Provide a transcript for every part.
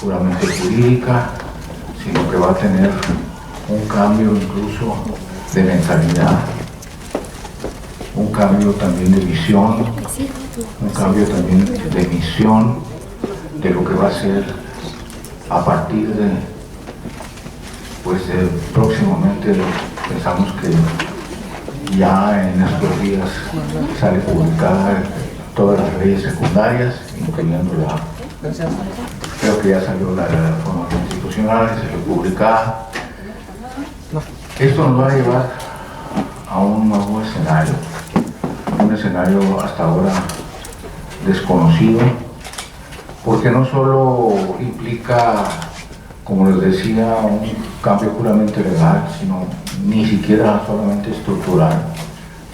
puramente jurídica, sino que va a tener un cambio incluso de mentalidad, un cambio también de visión, un cambio también de misión de lo que va a ser a partir de, pues próximamente pensamos que ya en estos días sale publicada todas las leyes secundarias, incluyendo creo que ya salió la reforma constitucional, salió publicada. Esto nos va a llevar a un nuevo escenario, un escenario hasta ahora desconocido, porque no solo implica, como les decía, un cambio puramente legal, sino ni siquiera solamente estructural,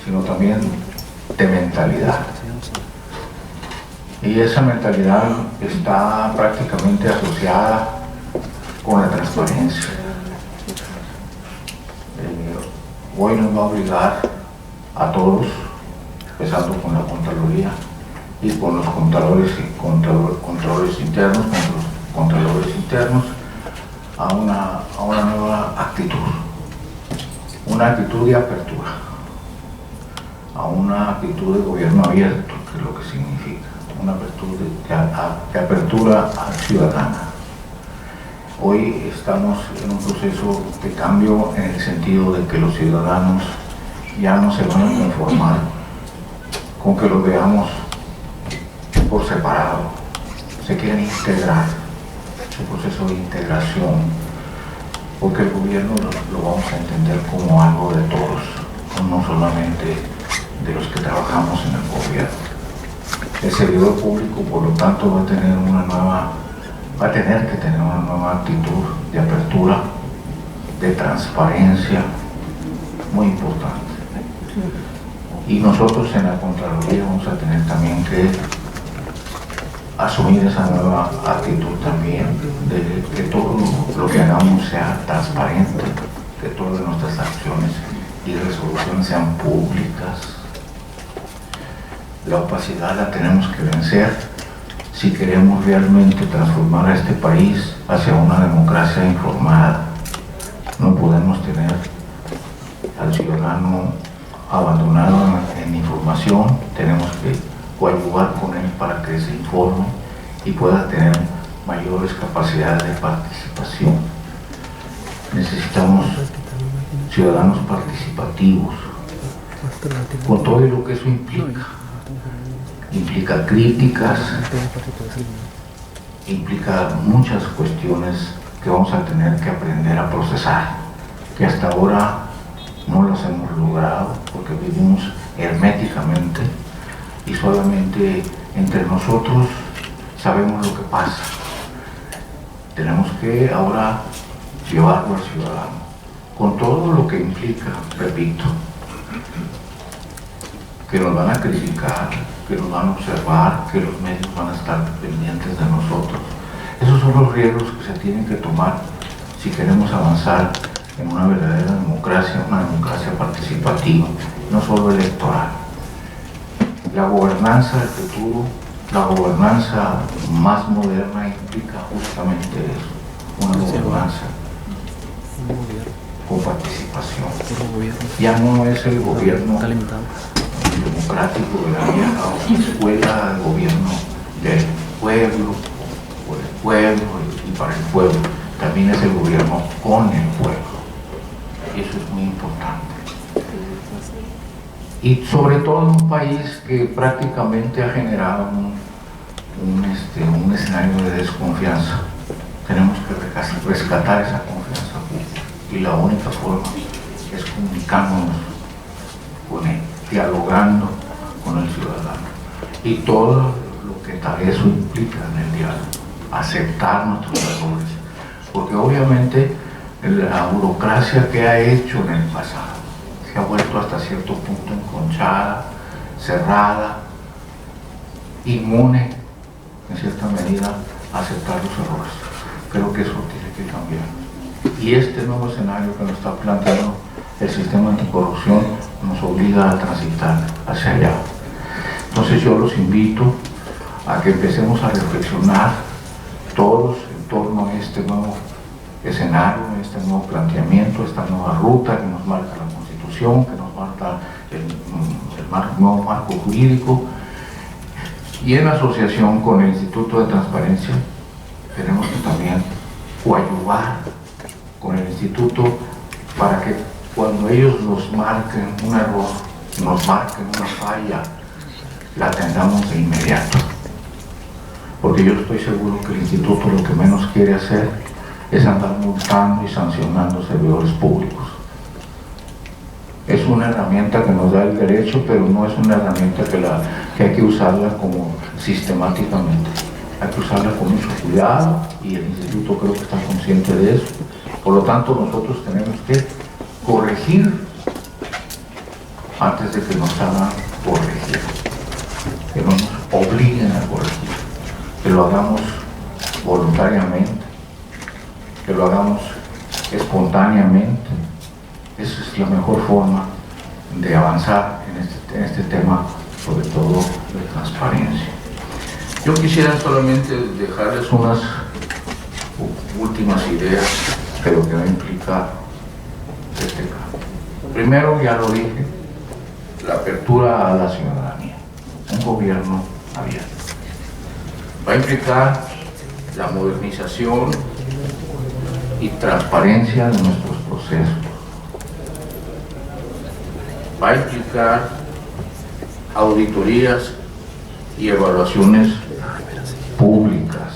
sino también de mentalidad. Y esa mentalidad está prácticamente asociada con la transparencia. Hoy nos va a obligar a todos, empezando con la Contraloría y con los contralores internos, a una nueva actitud de apertura, a una actitud de gobierno abierto, que es lo que significa, una actitud de apertura ciudadana. Hoy estamos en un proceso de cambio en el sentido de que los ciudadanos ya no se van a conformar con que los veamos por separado, se quieren integrar, es un proceso de integración, porque el gobierno lo vamos a entender como algo de todos, no solamente de los que trabajamos en el gobierno. El servidor público, por lo tanto, va a tener que tener una nueva actitud de apertura, de transparencia, muy importante. Y nosotros en la Contraloría vamos a tener también que asumir esa nueva actitud también, de que todo lo que hagamos sea transparente, que todas nuestras acciones y resoluciones sean públicas. La opacidad la tenemos que vencer si queremos realmente transformar a este país hacia una democracia informada. No podemos tener al ciudadano abandonado en información, tenemos que coadyuvar con él para que se informe y pueda tener mayores capacidades de participación. Necesitamos ciudadanos participativos, con todo lo que eso implica. Implica críticas, implica muchas cuestiones que vamos a tener que aprender a procesar, que hasta ahora no las hemos logrado porque vivimos herméticamente y solamente entre nosotros sabemos lo que pasa. Tenemos que ahora llevarlo al ciudadano, con todo lo que implica, repito, que nos van a criticar, que nos van a observar, que los medios van a estar pendientes de nosotros. Esos son los riesgos que se tienen que tomar si queremos avanzar en una verdadera democracia, una democracia participativa, no solo electoral. La gobernanza del futuro, la gobernanza más moderna implica justamente eso, una gobernanza con participación. Ya no es el gobierno democrático de la vieja escuela de gobierno del pueblo, por el pueblo y para el pueblo. También es el gobierno con el pueblo. Y eso es muy importante. Y sobre todo en un país que prácticamente ha generado un escenario de desconfianza. Tenemos que rescatar esa confianza pública. Y la única forma es comunicándonos con él, dialogando con el ciudadano. Y todo lo que tal eso implica en el diálogo. Aceptar nuestros errores. Porque obviamente la burocracia que ha hecho en el pasado se ha vuelto hasta cierto punto enconchada, cerrada, inmune en cierta medida a aceptar los errores. Creo que eso tiene que cambiar. Y este nuevo escenario que nos está planteando el sistema anticorrupción nos obliga a transitar hacia allá. Entonces yo los invito a que empecemos a reflexionar todos en torno a este nuevo escenario, este nuevo planteamiento, esta nueva ruta que nos marca la Constitución, que nos marca el nuevo marco jurídico, y en asociación con el Instituto de Transparencia tenemos que también coadyuvar con el Instituto para que cuando ellos nos marquen un error, nos marquen una falla, la atendamos de inmediato. Porque yo estoy seguro que el Instituto lo que menos quiere hacer es andar multando y sancionando servidores públicos. Es una herramienta que nos da el derecho, pero no es una herramienta que hay que usarla como sistemáticamente. Hay que usarla con mucho cuidado y el Instituto creo que está consciente de eso. Por lo tanto, nosotros tenemos que corregir antes de que nos hagan corregir, que no nos obliguen a corregir, que lo hagamos voluntariamente, que lo hagamos espontáneamente. Esa es la mejor forma de avanzar en este tema, sobre todo de transparencia. Yo quisiera solamente dejarles unas últimas ideas, pero que va a implicar este cambio. Primero, ya lo dije, la apertura a la ciudadanía, un gobierno abierto. Va a implicar la modernización y transparencia de nuestros procesos. Va a implicar auditorías y evaluaciones públicas.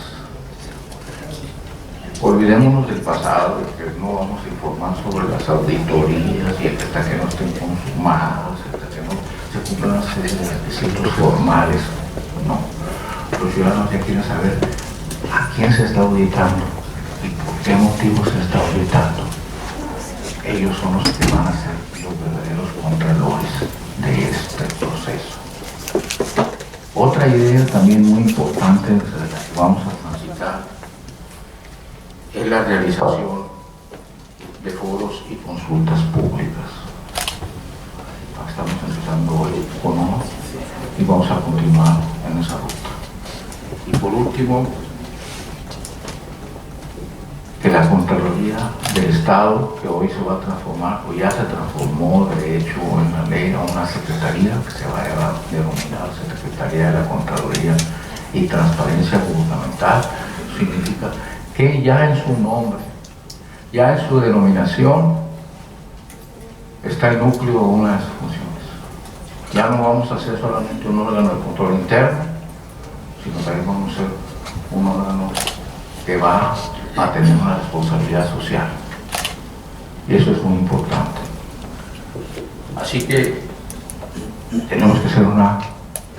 Olvidémonos del pasado, de que no vamos a informar sobre las auditorías y hasta que no estén consumadas, hasta que no se cumplan una serie de requisitos formales. No, los ciudadanos ya quieren saber a quién se está auditando y por qué motivo se está auditando. Ellos son los que van a ser los verdaderos contralores de este proceso. Otra idea también muy importante de la que vamos a transitar es la realización de foros y consultas públicas. Estamos empezando hoy con uno y vamos a continuar en esa ruta. Y por último, que la Contraloría del Estado, que hoy se va a transformar, o ya se transformó de hecho en la ley a una secretaría que se va a denominar Secretaría de la Contraloría y Transparencia Gubernamental, significa que ya en su nombre, ya en su denominación, está el núcleo de una de sus funciones. Ya no vamos a ser solamente un órgano de control interno, sino también vamos a ser un órgano que va a tener una responsabilidad social. Y eso es muy importante. Así que tenemos que ser una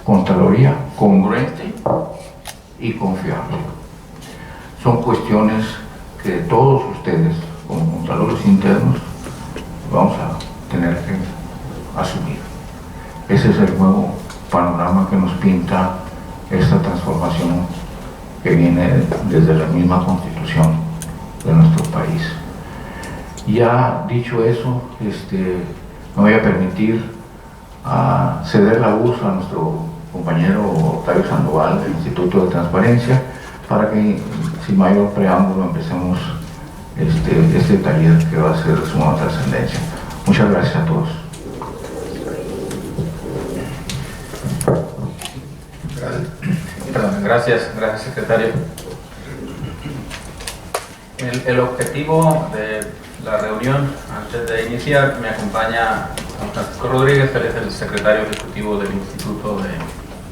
Contraloría congruente y confiable. Son cuestiones que todos ustedes, como contralores internos, vamos a tener que asumir. Ese es el nuevo panorama que nos pinta esta transformación que viene desde la misma Constitución de nuestro país. Ya dicho eso, me voy a permitir ceder la voz a nuestro compañero Octavio Sandoval del Instituto de Transparencia para que sin mayor preámbulo empecemos este taller que va a ser de suma trascendencia. Muchas gracias a todos. Gracias, secretario. El objetivo de la reunión, antes de iniciar, me acompaña Juan Francisco Rodríguez, él es el secretario ejecutivo del Instituto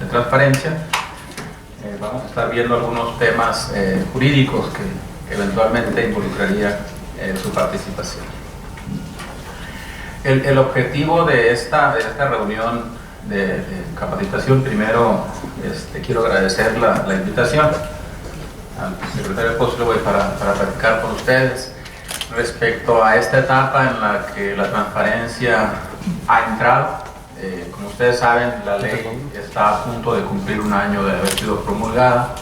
de Transparencia. Vamos a estar viendo algunos temas jurídicos que eventualmente involucraría su participación. El objetivo de esta reunión de capacitación, primero quiero agradecer la invitación al secretario Apóstol para platicar con ustedes respecto a esta etapa en la que la transparencia ha entrado. Como ustedes saben, la ley está a punto de cumplir un año de haber sido promulgada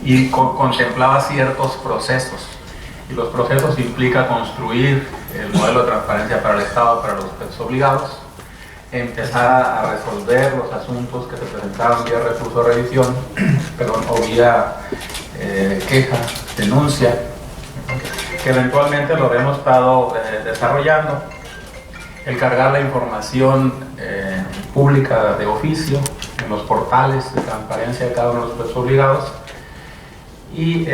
y contemplaba ciertos procesos, y los procesos implican construir el modelo de transparencia para el Estado, para los sujetos obligados, empezar a resolver los asuntos que se presentaban vía recurso de revisión, o vía queja, denuncia, que eventualmente lo hemos estado desarrollando. El cargar la información pública de oficio en los portales de transparencia de cada uno de los obligados, y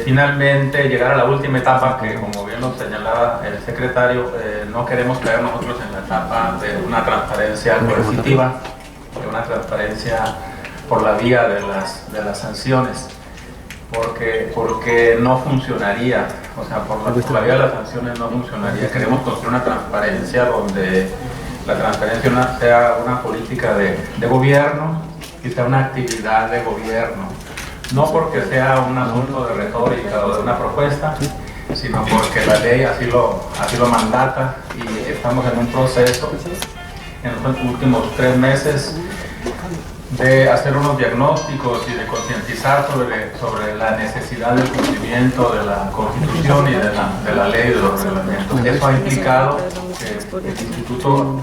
finalmente llegar a la última etapa, que como bien lo señalaba el secretario, no queremos caer nosotros en la etapa de una transparencia coercitiva, de una transparencia por la vía de las sanciones, porque no funcionaría, o sea, por la vía de las sanciones no funcionaría. Queremos construir una transparencia donde la transparencia sea una política de gobierno y sea una actividad de gobierno, no porque sea un asunto de retórica o de una propuesta, sino porque la ley así lo mandata, y estamos en un proceso en los últimos 3 meses de hacer unos diagnósticos y de concientizar sobre la necesidad del cumplimiento de la Constitución y de la ley y de los reglamentos. Eso ha implicado que el Instituto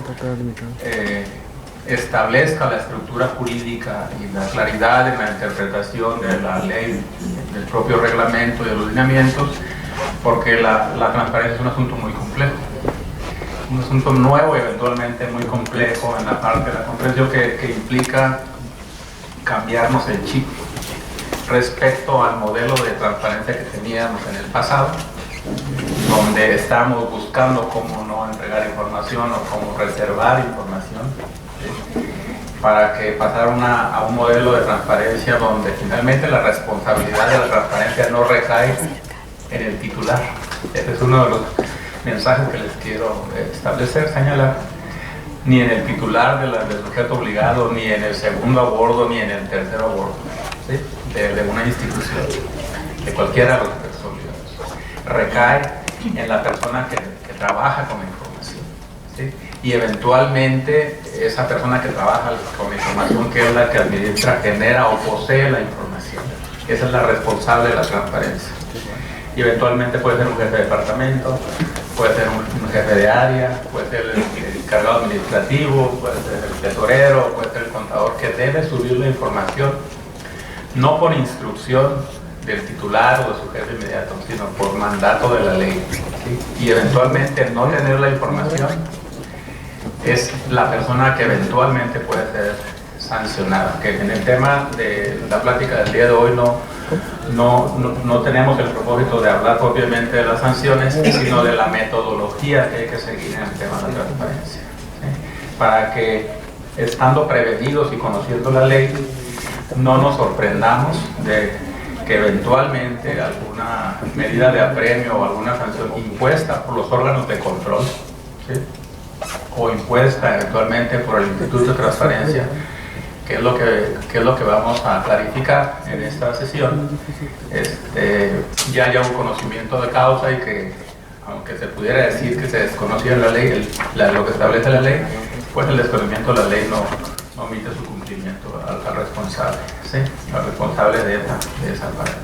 establezca la estructura jurídica y la claridad en la interpretación de la ley, del propio reglamento y de los lineamientos, porque la transparencia es un asunto muy complejo, un asunto nuevo y eventualmente muy complejo en la parte de la comprensión que implica cambiarnos el chip respecto al modelo de transparencia que teníamos en el pasado, donde estamos buscando cómo no entregar información o cómo reservar información, ¿sí?, para que pasar a un modelo de transparencia donde finalmente la responsabilidad de la transparencia no recae en el titular. Este es uno de los mensajes que les quiero establecer, señalar. Ni en el titular del sujeto obligado, ni en el segundo a bordo, ni en el tercero a bordo, ¿sí?, de una institución, de cualquiera de los sujetos obligados. Recae en la persona que trabaja con la información, ¿sí?, y eventualmente esa persona que trabaja con la información, que es la que administra, genera o posee la información. Esa es la responsable de la transparencia. Y eventualmente puede ser un jefe de departamento, puede ser un jefe de área, puede ser el encargado administrativo, puede ser el tesorero, puede ser el contador, que debe subir la información, no por instrucción del titular o de su jefe inmediato, sino por mandato de la ley, ¿sí? Y eventualmente no tener la información es la persona que eventualmente puede ser sancionada. Que en el tema de la plática del día de hoy no tenemos el propósito de hablar propiamente de las sanciones, sino de la metodología que hay que seguir en el tema de la transparencia, ¿sí?, para que, estando prevenidos y conociendo la ley, no nos sorprendamos de que eventualmente alguna medida de apremio o alguna sanción impuesta por los órganos de control, ¿sí?, o impuesta eventualmente por el Instituto de Transparencia, que es lo que vamos a clarificar en esta sesión, ya haya un conocimiento de causa, y que, aunque se pudiera decir que se desconocía la ley, lo que establece la ley, pues el desconocimiento de la ley no omite su cumplimiento al responsable, ¿sí?, al responsable de esa parte.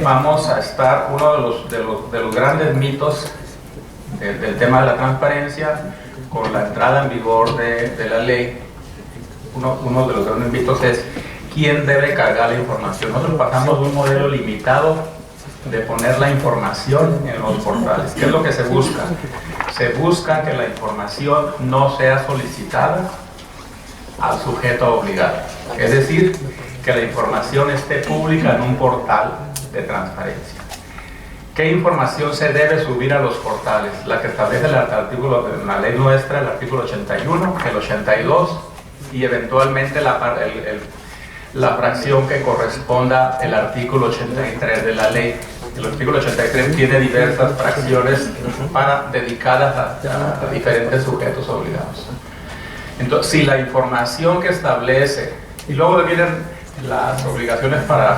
Vamos a estar, uno de los grandes mitos del tema de la transparencia, con la entrada en vigor de la ley. Uno de los grandes mitos es quién debe cargar la información. Nosotros pasamos de un modelo limitado de poner la información en los portales. ¿Qué es lo que se busca? Se busca que la información no sea solicitada al sujeto obligado, es decir, que la información esté pública en un portal de transparencia. ¿Qué información se debe subir a los portales? La que establece el artículo de la ley nuestra, el artículo 81, el 82, y eventualmente la fracción que corresponda al artículo 83 de la ley. El artículo 83 tiene diversas fracciones dedicadas a diferentes sujetos obligados. Entonces, si la información que establece, y luego vienen las obligaciones para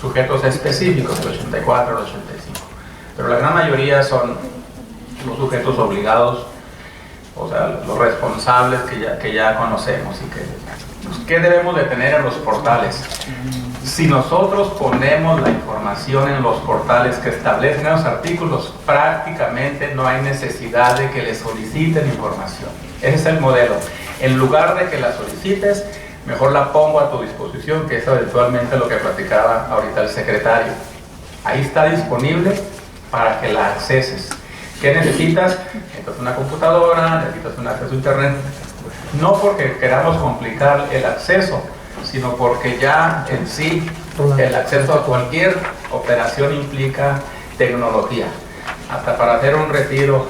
sujetos específicos, el 84, el 85, pero la gran mayoría son los sujetos obligados, o sea, los responsables que ya conocemos. Y pues, ¿qué debemos de tener en los portales? Si nosotros ponemos la información en los portales que establecen los artículos, prácticamente no hay necesidad de que le soliciten información. Ese es el modelo. En lugar de que la solicites, mejor la pongo a tu disposición, que es eventualmente lo que platicaba ahorita el secretario. Ahí está disponible para que la acceses. ¿Qué necesitas? Necesitas una computadora, necesitas un acceso a internet. No porque queramos complicar el acceso, sino porque ya en sí el acceso a cualquier operación implica tecnología. Hasta para hacer un retiro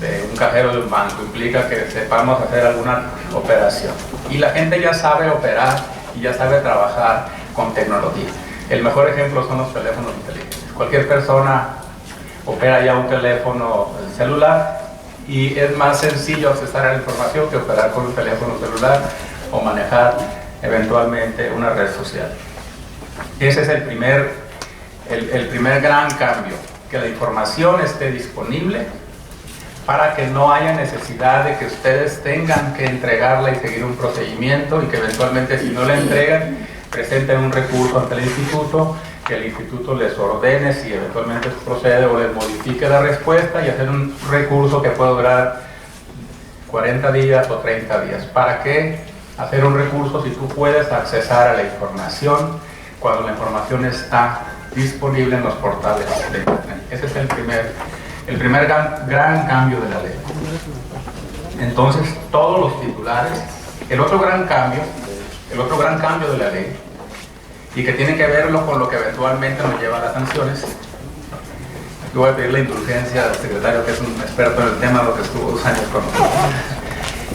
de un cajero de un banco implica que sepamos hacer alguna operación. Y la gente ya sabe operar y ya sabe trabajar con tecnología. El mejor ejemplo son los teléfonos inteligentes. Cualquier persona opera ya un teléfono celular y es más sencillo accesar a la información que operar con un teléfono celular o manejar eventualmente una red social. Ese es el primer gran cambio, que la información esté disponible para que no haya necesidad de que ustedes tengan que entregarla y seguir un procedimiento y que eventualmente si no la entregan presenten un recurso ante el instituto, que el instituto les ordene si eventualmente procede o les modifique la respuesta y hacer un recurso que puede durar 40 días o 30 días. ¿Para qué hacer un recurso si tú puedes accesar a la información cuando la información está disponible en los portales de internet? Ese es el primer gran cambio de la ley. Entonces, todos los titulares, el otro gran cambio de la ley, y que tiene que verlo con lo que eventualmente nos lleva a las sanciones. Aquí voy a pedir la indulgencia al secretario, que es un experto en el tema, lo que estuvo 2 años con nosotros.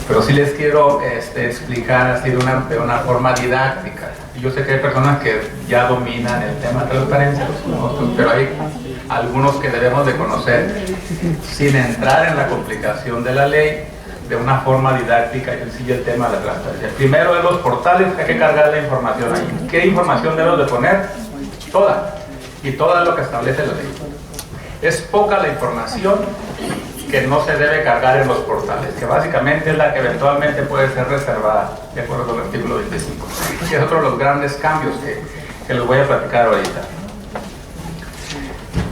Pero sí les quiero explicar así de una forma didáctica. Y yo sé que hay personas que ya dominan el tema de transparencia, pero hay algunos que debemos de conocer sin entrar en la complicación de la ley, de una forma didáctica y sencilla el tema de la transparencia. Primero, en los portales hay que cargar la información ahí. ¿Qué información debemos de poner? Toda. Y toda es lo que establece la ley. Es poca la información que no se debe cargar en los portales, que básicamente es la que eventualmente puede ser reservada, de acuerdo con el artículo 25. Que es otro de los grandes cambios que les voy a platicar ahorita.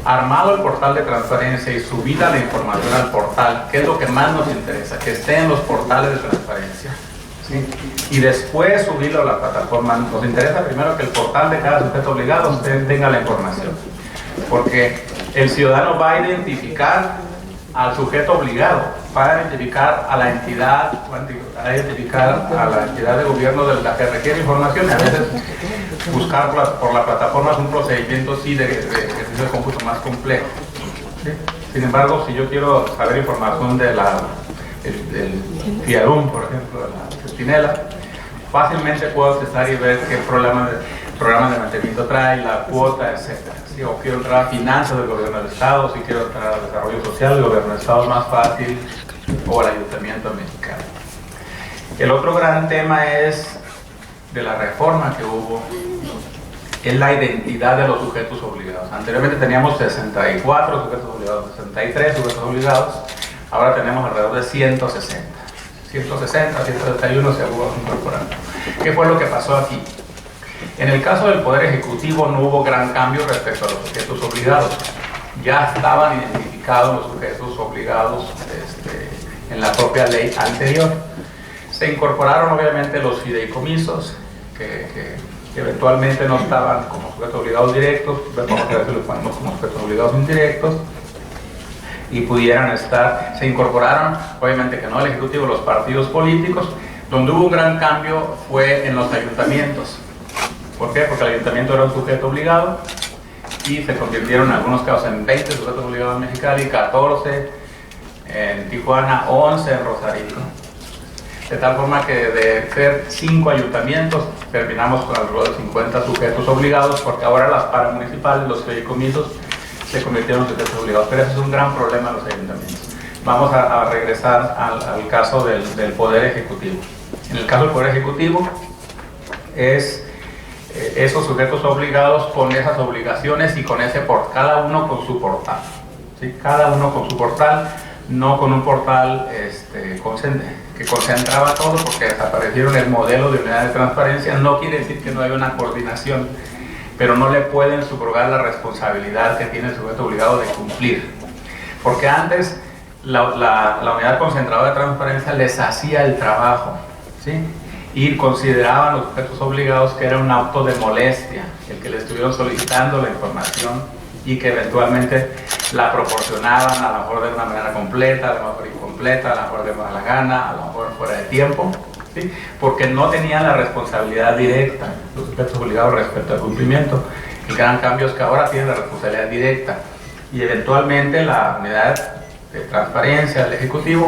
Armado el portal de transparencia y subida la información al portal, que es lo que más nos interesa, que esté en los portales de transparencia, ¿sí? Y después subirlo a la plataforma. Nos interesa primero que el portal de cada sujeto obligado usted tenga la información, porque el ciudadano va a identificar al sujeto obligado, va a identificar a la entidad, va a identificar a la entidad de gobierno de la que requiere información. A veces buscar por la plataforma es un procedimiento sí de ejercicio de cómputo más complejo, ¿sí? Sin embargo, si yo quiero saber información del FIARUM, por ejemplo, de la Centinela, fácilmente puedo accesar y ver qué programas de mantenimiento trae, la cuota, etc. ¿Sí? O quiero entrar a finanzas del gobierno del estado, si quiero entrar al desarrollo social del gobierno del estado, es más fácil, o al ayuntamiento mexicano. El otro gran tema es de la reforma que hubo, es la identidad de los sujetos obligados. Anteriormente teníamos 64 sujetos obligados, 63 sujetos obligados, ahora tenemos alrededor de 160, 161 se hubo incorporando. ¿Qué fue lo que pasó aquí? En el caso del Poder Ejecutivo no hubo gran cambio respecto a los sujetos obligados. Ya estaban identificados los sujetos obligados en la propia ley anterior. Se incorporaron obviamente los fideicomisos, que eventualmente no estaban como sujetos obligados directos, vamos a ver si los ponemos como sujetos obligados indirectos, y pudieran estar. Se incorporaron, obviamente que no el Ejecutivo, los partidos políticos. Donde hubo un gran cambio fue en los ayuntamientos. ¿Por qué? Porque el ayuntamiento era un sujeto obligado y se convirtieron en algunos casos en 20 sujetos obligados en Mexicali, 14 en Tijuana, 11 en Rosarito. De tal forma que de ser 5 ayuntamientos terminamos con alrededor de 50 sujetos obligados, porque ahora las paramunicipales, los fideicomisos, se convirtieron en sujetos obligados. Pero eso es un gran problema en los ayuntamientos. Vamos a regresar al caso del Poder Ejecutivo. En el caso del Poder Ejecutivo es esos sujetos obligados con esas obligaciones y con cada uno con su portal, ¿sí? Cada uno con su portal, no con un portal que concentraba todo, porque desaparecieron el modelo de unidad de transparencia. No quiere decir que no haya una coordinación, pero no le pueden subrogar la responsabilidad que tiene el sujeto obligado de cumplir, porque antes la unidad concentradora de transparencia les hacía el trabajo, ¿sí? y consideraban los sujetos obligados que era un acto de molestia el que le estuvieron solicitando la información y que eventualmente la proporcionaban, a lo mejor de una manera completa, a lo mejor incompleta, a lo mejor de mala gana, a lo mejor fuera de tiempo, ¿sí? Porque no tenían la responsabilidad directa los sujetos obligados respecto al cumplimiento. El gran cambio es que ahora tienen la responsabilidad directa y eventualmente la unidad de transparencia del Ejecutivo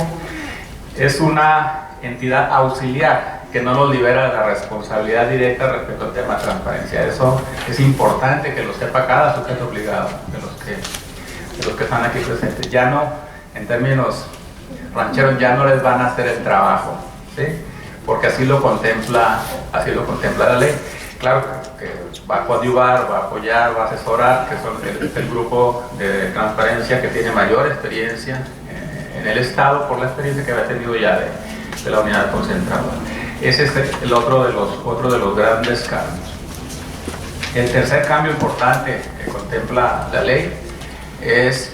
es una entidad auxiliar que no nos libera de la responsabilidad directa respecto al tema de transparencia. Eso es importante que lo sepa cada sujeto obligado de los que están aquí presentes. Ya no, en términos rancheros, ya no les van a hacer el trabajo, ¿sí? Porque así lo contempla la ley. Claro que va a coadyuvar, va a apoyar, va a asesorar, que son el grupo de transparencia que tiene mayor experiencia en el Estado por la experiencia que había tenido ya de la unidad concentrada. Ese es el otro de los grandes cambios. El tercer cambio importante que contempla la ley es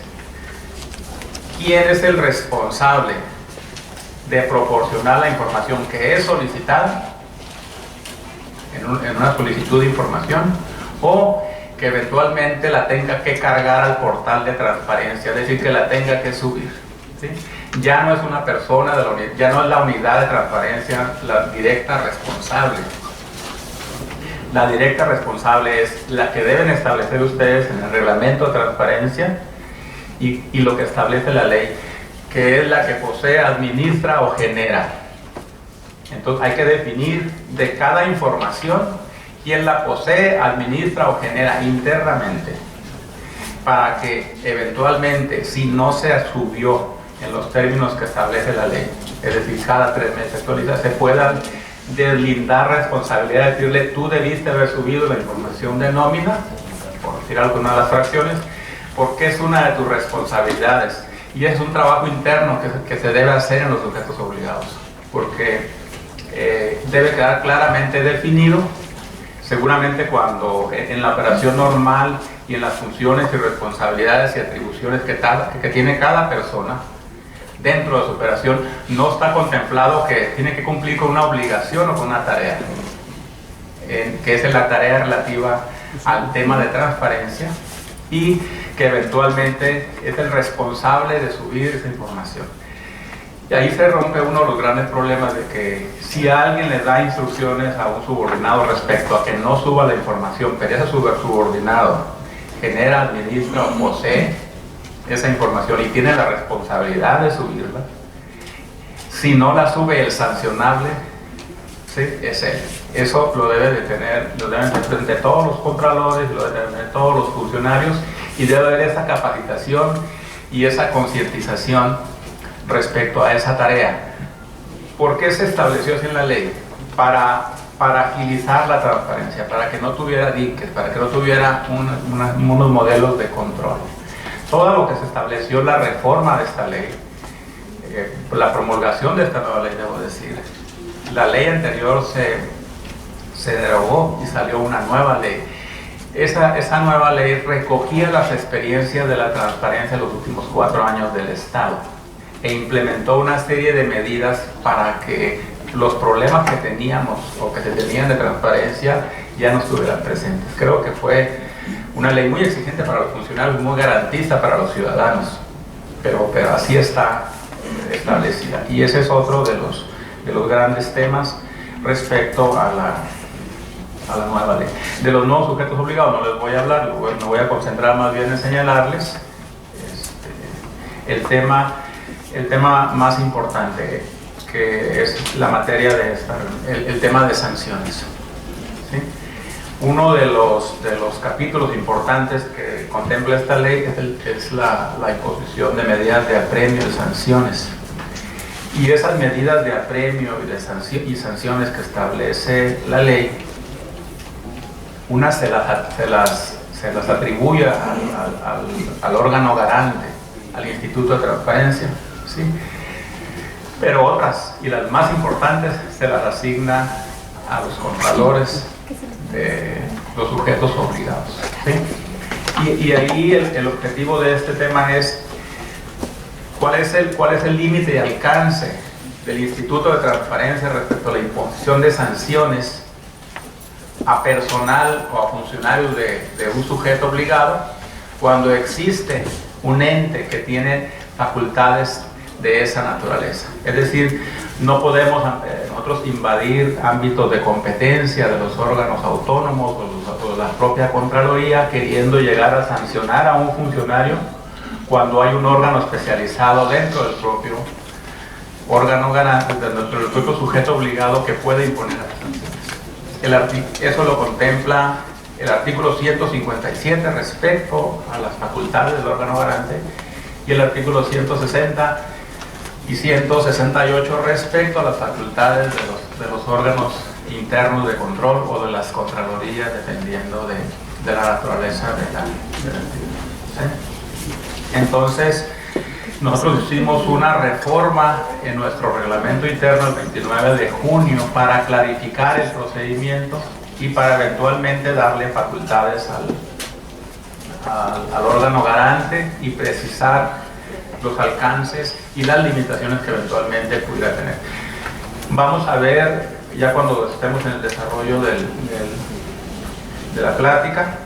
quién es el responsable de proporcionar la información que es solicitada en una solicitud de información o que eventualmente la tenga que cargar al portal de transparencia, es decir, que la tenga que subir, ¿sí? Ya no es una persona de la unidad, ya no es la unidad de transparencia la directa responsable. La directa responsable es la que deben establecer ustedes en el reglamento de transparencia y lo que establece la ley, que es la que posee, administra o genera. Entonces hay que definir de cada información quién la posee, administra o genera internamente, para que eventualmente, si no se subió en los términos que establece la ley, es decir, cada 3 meses actualiza, se puedan deslindar responsabilidad, decirle tú debiste haber subido la información de nómina, por decir alguna de las fracciones, porque es una de tus responsabilidades y es un trabajo interno que se debe hacer en los sujetos obligados, porque debe quedar claramente definido, seguramente cuando en la operación normal y en las funciones y responsabilidades y atribuciones que tiene cada persona dentro de su operación, no está contemplado que tiene que cumplir con una obligación o con una tarea, que es la tarea relativa al tema de transparencia y que eventualmente es el responsable de subir esa información. Y ahí se rompe uno de los grandes problemas de que si alguien le da instrucciones a un subordinado respecto a que no suba la información, pero ese subordinado genera, administra o posee esa información y tiene la responsabilidad de subirla, si no la sube el sancionable, ¿sí?, es él. Eso lo deben de tener de todos los contralores, lo deben de tener todos los funcionarios y debe haber esa capacitación y esa concientización respecto a esa tarea. ¿Por qué se estableció así en la ley? Para agilizar la transparencia, para que no tuviera diques, para que no tuviera unos modelos de control. Todo lo que se estableció, la reforma de esta ley, la promulgación de esta nueva ley, debo decir, la ley anterior se derogó y salió una nueva ley. Esa nueva ley recogía las experiencias de la transparencia en los últimos 4 años del Estado e implementó una serie de medidas para que los problemas que teníamos o que se tenían de transparencia ya no estuvieran presentes. Creo que fue una ley muy exigente para los funcionarios, muy garantista para los ciudadanos, pero así está establecida. Y ese es otro de los grandes temas respecto a la nueva ley. De los nuevos sujetos obligados no les voy a hablar, me voy a concentrar más bien en señalarles el tema más importante, que es la materia de el tema de sanciones, ¿sí? Uno de los capítulos importantes que contempla esta ley es la imposición de medidas de apremio y sanciones. Y esas medidas de apremio y sanciones que establece la ley, unas se las atribuye al órgano garante, al Instituto de Transparencia, ¿sí? Pero otras, y las más importantes, se las asigna a los contralores de los sujetos obligados, ¿sí? Y ahí el objetivo de este tema es cuál es el límite y alcance del Instituto de Transparencia respecto a la imposición de sanciones a personal o a funcionarios de un sujeto obligado cuando existe un ente que tiene facultades de esa naturaleza. Es decir, no podemos nosotros invadir ámbitos de competencia de los órganos autónomos o de la propia Contraloría queriendo llegar a sancionar a un funcionario cuando hay un órgano especializado dentro del propio órgano garante, dentro del propio sujeto obligado que puede imponer las sanciones. Eso lo contempla el artículo 157 respecto a las facultades del órgano garante y el artículo 160 y 168 respecto a las facultades de los órganos internos de control o de las contralorías, dependiendo de la naturaleza de la entidad. ¿Sí? Entonces, nosotros hicimos una reforma en nuestro reglamento interno el 29 de junio para clarificar el procedimiento y para eventualmente darle facultades al órgano garante y precisar los alcances y las limitaciones que eventualmente pudiera tener. Vamos a ver, ya cuando estemos en el desarrollo de la plática,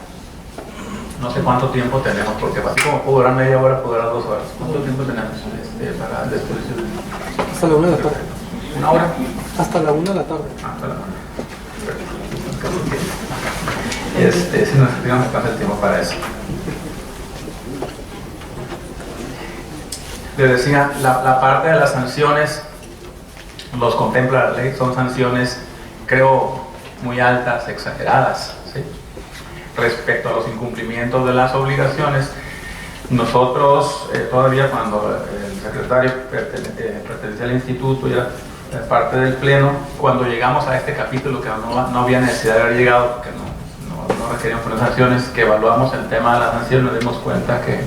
no sé cuánto tiempo tenemos, porque así como puedo durar media hora, puedo durar 2 horas. ¿Cuánto tiempo tenemos para la exposición? Hasta la 1 de la tarde. ¿Una hora? Hasta la 1 de la tarde. Hasta la 1. Si nos digamos que pasa el tiempo para eso. Les decía, la parte de las sanciones los contempla la ley, son sanciones, creo, muy altas, exageradas, ¿sí? Respecto a los incumplimientos de las obligaciones. Nosotros, todavía cuando el secretario pertenecía al instituto y era parte del pleno, cuando llegamos a este capítulo, que no había necesidad de haber llegado, porque no requerían poner sanciones, que evaluamos el tema de las sanciones, nos dimos cuenta que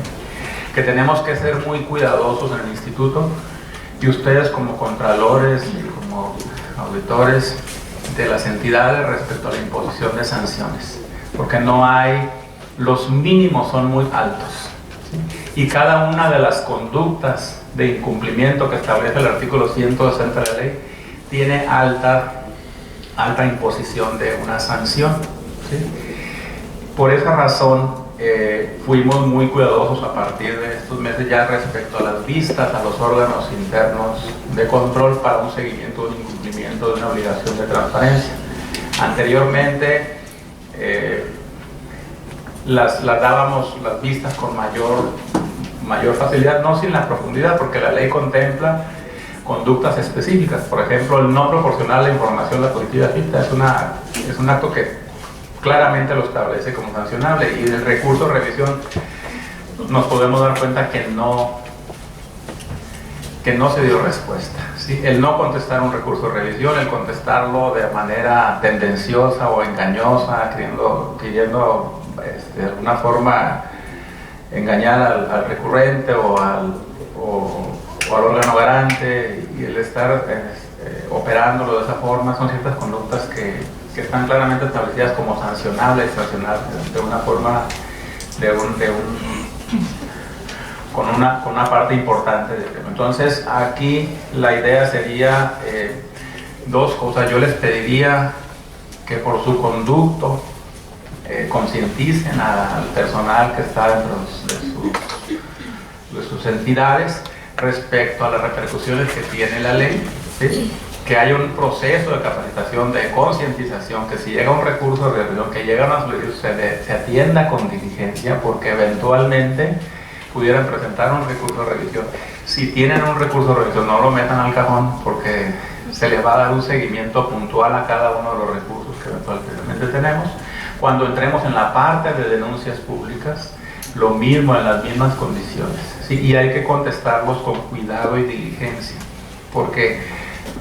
tenemos que ser muy cuidadosos en el instituto, y ustedes como contralores y como auditores de las entidades respecto a la imposición de sanciones, porque no hay, los mínimos son muy altos, ¿sí? Y cada una de las conductas de incumplimiento que establece el artículo 160 de la ley tiene alta imposición de una sanción, ¿sí? Por esa razón fuimos muy cuidadosos a partir de estos meses ya respecto a las vistas a los órganos internos de control para un seguimiento de un incumplimiento de una obligación de transparencia. Anteriormente las dábamos las vistas con mayor facilidad, no sin la profundidad, porque la ley contempla conductas específicas. Por ejemplo, el no proporcionar la información a la policía ficta es un acto que claramente lo establece como sancionable, y del recurso de revisión nos podemos dar cuenta que no se dio respuesta, ¿sí? El no contestar un recurso de revisión, el contestarlo de manera tendenciosa o engañosa, queriendo de alguna forma engañar al recurrente o al órgano garante, y el estar operándolo de esa forma, son ciertas conductas que están claramente establecidas como sancionables de una forma, con una parte importante del tema. Entonces, aquí la idea sería dos cosas. Yo les pediría que por su conducto concienticen al personal que está dentro de sus entidades respecto a las repercusiones que tiene la ley, ¿sí? Que haya un proceso de capacitación, de concientización, que si llega un recurso de revisión, que llega una solicitud, se atienda con diligencia, porque eventualmente pudieran presentar un recurso de revisión. Si tienen un recurso de revisión, no lo metan al cajón, porque se les va a dar un seguimiento puntual a cada uno de los recursos que eventualmente tenemos. Cuando entremos en la parte de denuncias públicas, lo mismo, en las mismas condiciones, ¿sí? Y hay que contestarlos con cuidado y diligencia, porque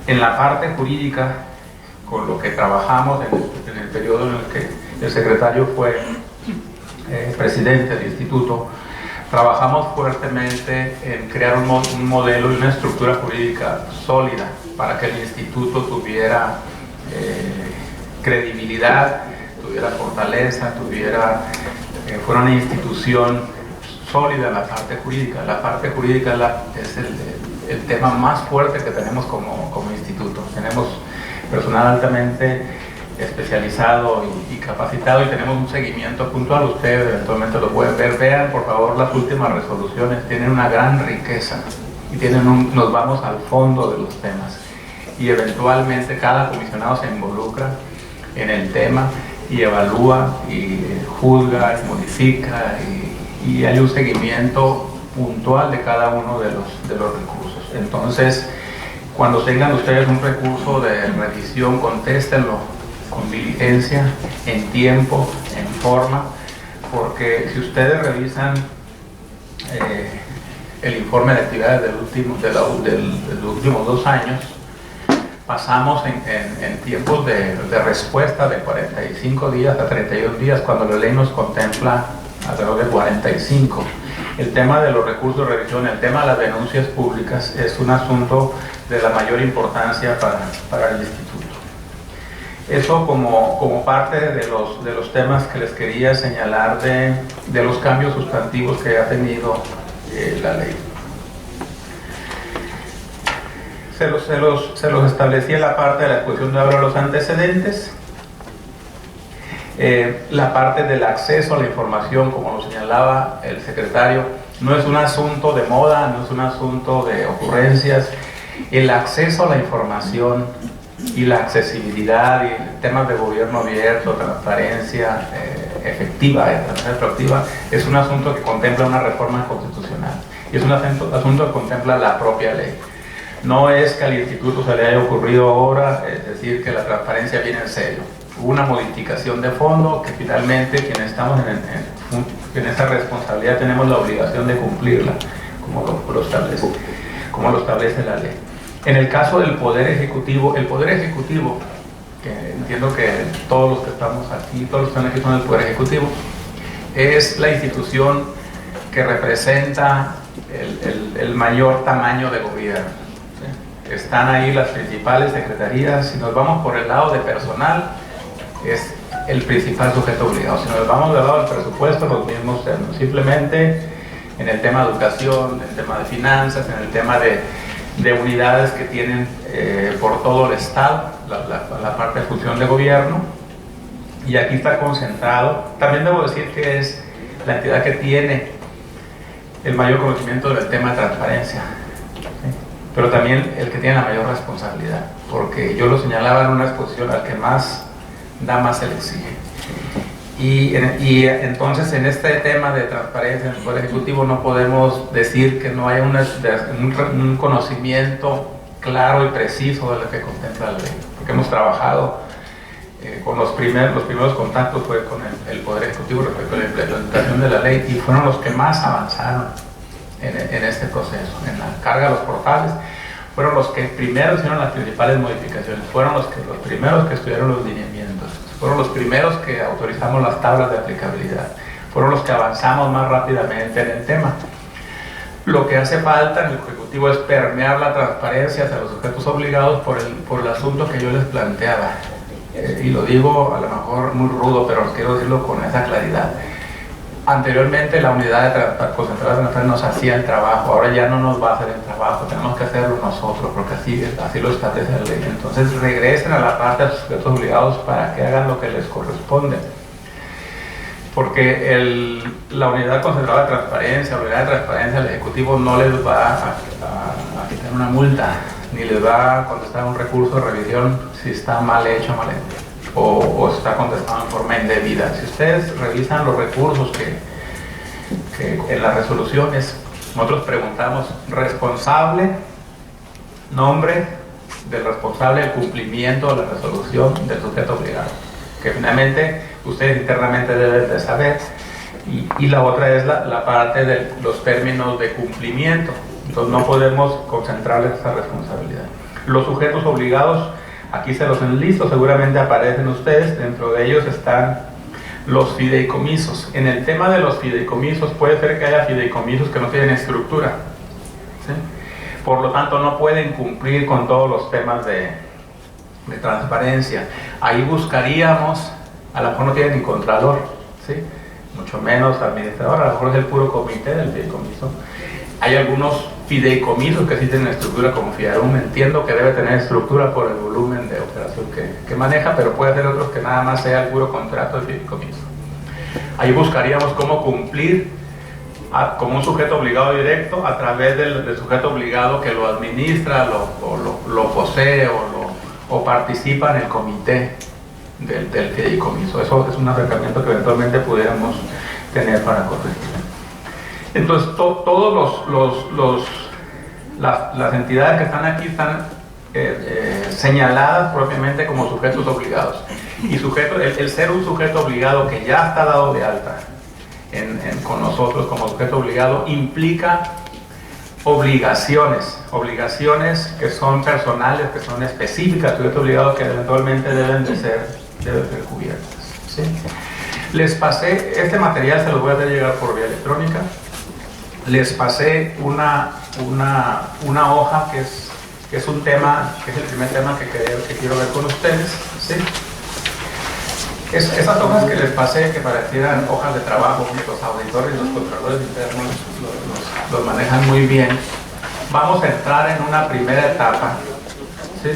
en la parte jurídica, con lo que trabajamos en el periodo en el que el secretario fue presidente del instituto, trabajamos fuertemente en crear un modelo y una estructura jurídica sólida para que el instituto tuviera credibilidad, tuviera fortaleza, fuera una institución sólida en la parte jurídica. La parte jurídica es el tema más fuerte que tenemos como instituto. Tenemos personal altamente especializado y capacitado, y tenemos un seguimiento puntual. Ustedes eventualmente lo pueden ver. Vean por favor las últimas resoluciones, tienen una gran riqueza y nos vamos al fondo de los temas, y eventualmente cada comisionado se involucra en el tema y evalúa y juzga y modifica, y hay un seguimiento puntual de cada uno de los recursos. Entonces, cuando tengan ustedes un recurso de revisión, contéstenlo con diligencia, en tiempo, en forma, porque si ustedes revisan el informe de actividades de los últimos 2 años, pasamos en tiempos de respuesta de 45 días a 32 días, cuando la ley nos contempla alrededor de 45. El tema de los recursos de revisión, el tema de las denuncias públicas, es un asunto de la mayor importancia para el instituto. Eso como parte de los temas que les quería señalar de los cambios sustantivos que ha tenido la ley. Se los establecí en la parte de la exposición de ahora los antecedentes. La parte del acceso a la información, como lo señalaba el secretario, no es un asunto de moda, no es un asunto de ocurrencias. El acceso a la información y la accesibilidad y temas de gobierno abierto, transparencia efectiva, transparencia proactiva, es un asunto que contempla una reforma constitucional, y es un asunto que contempla la propia ley. No es que al instituto se le haya ocurrido ahora, es decir, que la transparencia viene en serio. Hubo una modificación de fondo que finalmente quienes estamos en esa responsabilidad tenemos la obligación de cumplirla, como lo establece la ley. En el caso del Poder Ejecutivo, que entiendo que todos los que estamos aquí, todos los que están aquí son del Poder Ejecutivo, es la institución que representa el mayor tamaño de gobierno. Están ahí las principales secretarías. Si nos vamos por el lado de personal, es el principal sujeto obligado. Si nos vamos del lado del presupuesto, los mismos términos. Simplemente en el tema de educación, en el tema de finanzas, en el tema de unidades que tienen por todo el Estado, la parte de función de gobierno, y aquí está concentrado. También debo decir que es la entidad que tiene el mayor conocimiento del tema de transparencia, pero también el que tiene la mayor responsabilidad, porque yo lo señalaba en una exposición, al que más da, más se le exige. Y entonces en este tema de transparencia en el Poder Ejecutivo no podemos decir que no haya un conocimiento claro y preciso de lo que contempla la ley, porque hemos trabajado con los primeros contactos fue con el Poder Ejecutivo respecto a la implementación de la ley, y fueron los que más avanzaron en este proceso, en la carga de los portales. Fueron los que primero hicieron las principales modificaciones, fueron los primeros que estudiaron los lineamientos, fueron los primeros que autorizamos las tablas de aplicabilidad, fueron los que avanzamos más rápidamente en el tema. Lo que hace falta en el Ejecutivo es permear la transparencia hacia los sujetos obligados por el asunto que yo les planteaba. Y lo digo a lo mejor muy rudo, pero quiero decirlo con esa claridad. Anteriormente la unidad concentrada de transparencia nos hacía el trabajo, ahora ya no nos va a hacer el trabajo, tenemos que hacerlo nosotros, porque así lo establece la ley. Entonces regresen a la parte de los sujetos obligados para que hagan lo que les corresponde. Porque la unidad concentrada de transparencia, la unidad de transparencia del Ejecutivo no les va a quitar una multa, ni les va a contestar un recurso de revisión si está mal hecho, o está contestado en forma indebida. Si ustedes revisan los recursos que en las resoluciones, nosotros preguntamos responsable, nombre del responsable del cumplimiento de la resolución del sujeto obligado, que finalmente ustedes internamente deben de saber, y la otra es la parte de los términos de cumplimiento. Entonces no podemos concentrarles esa responsabilidad. Los sujetos obligados, aquí se los enlisto, seguramente aparecen ustedes, dentro de ellos están los fideicomisos. En el tema de los fideicomisos puede ser que haya fideicomisos que no tienen estructura, ¿sí? Por lo tanto no pueden cumplir con todos los temas de transparencia. Ahí buscaríamos, a lo mejor no tienen ni contralor, ¿sí? Mucho menos administrador, a lo mejor es el puro comité del fideicomiso. Hay algunos fideicomisos que sí tienen estructura como Fidarum, entiendo que debe tener estructura por el volumen de operación que maneja, pero puede haber otros que nada más sea el puro contrato de fideicomiso. Ahí buscaríamos cómo cumplir como un sujeto obligado directo a través del sujeto obligado que lo administra, lo posee o participa en el comité del fideicomiso. Eso es un acercamiento que eventualmente pudiéramos tener para corregir. Entonces, todos las entidades que están aquí están señaladas propiamente como sujetos obligados. Y el ser un sujeto obligado que ya está dado de alta con nosotros como sujeto obligado implica obligaciones que son personales, que son específicas, sujeto obligado, que eventualmente deben ser cubiertas, ¿sí? Les pasé, este material se los voy a hacer llegar por vía electrónica. Les pasé una hoja que es un tema, que es el primer tema que quiero ver con ustedes, ¿sí? Esas hojas que les pasé, que parecieran hojas de trabajo, los auditores y los controladores internos los manejan muy bien. Vamos a entrar en una primera etapa, ¿sí?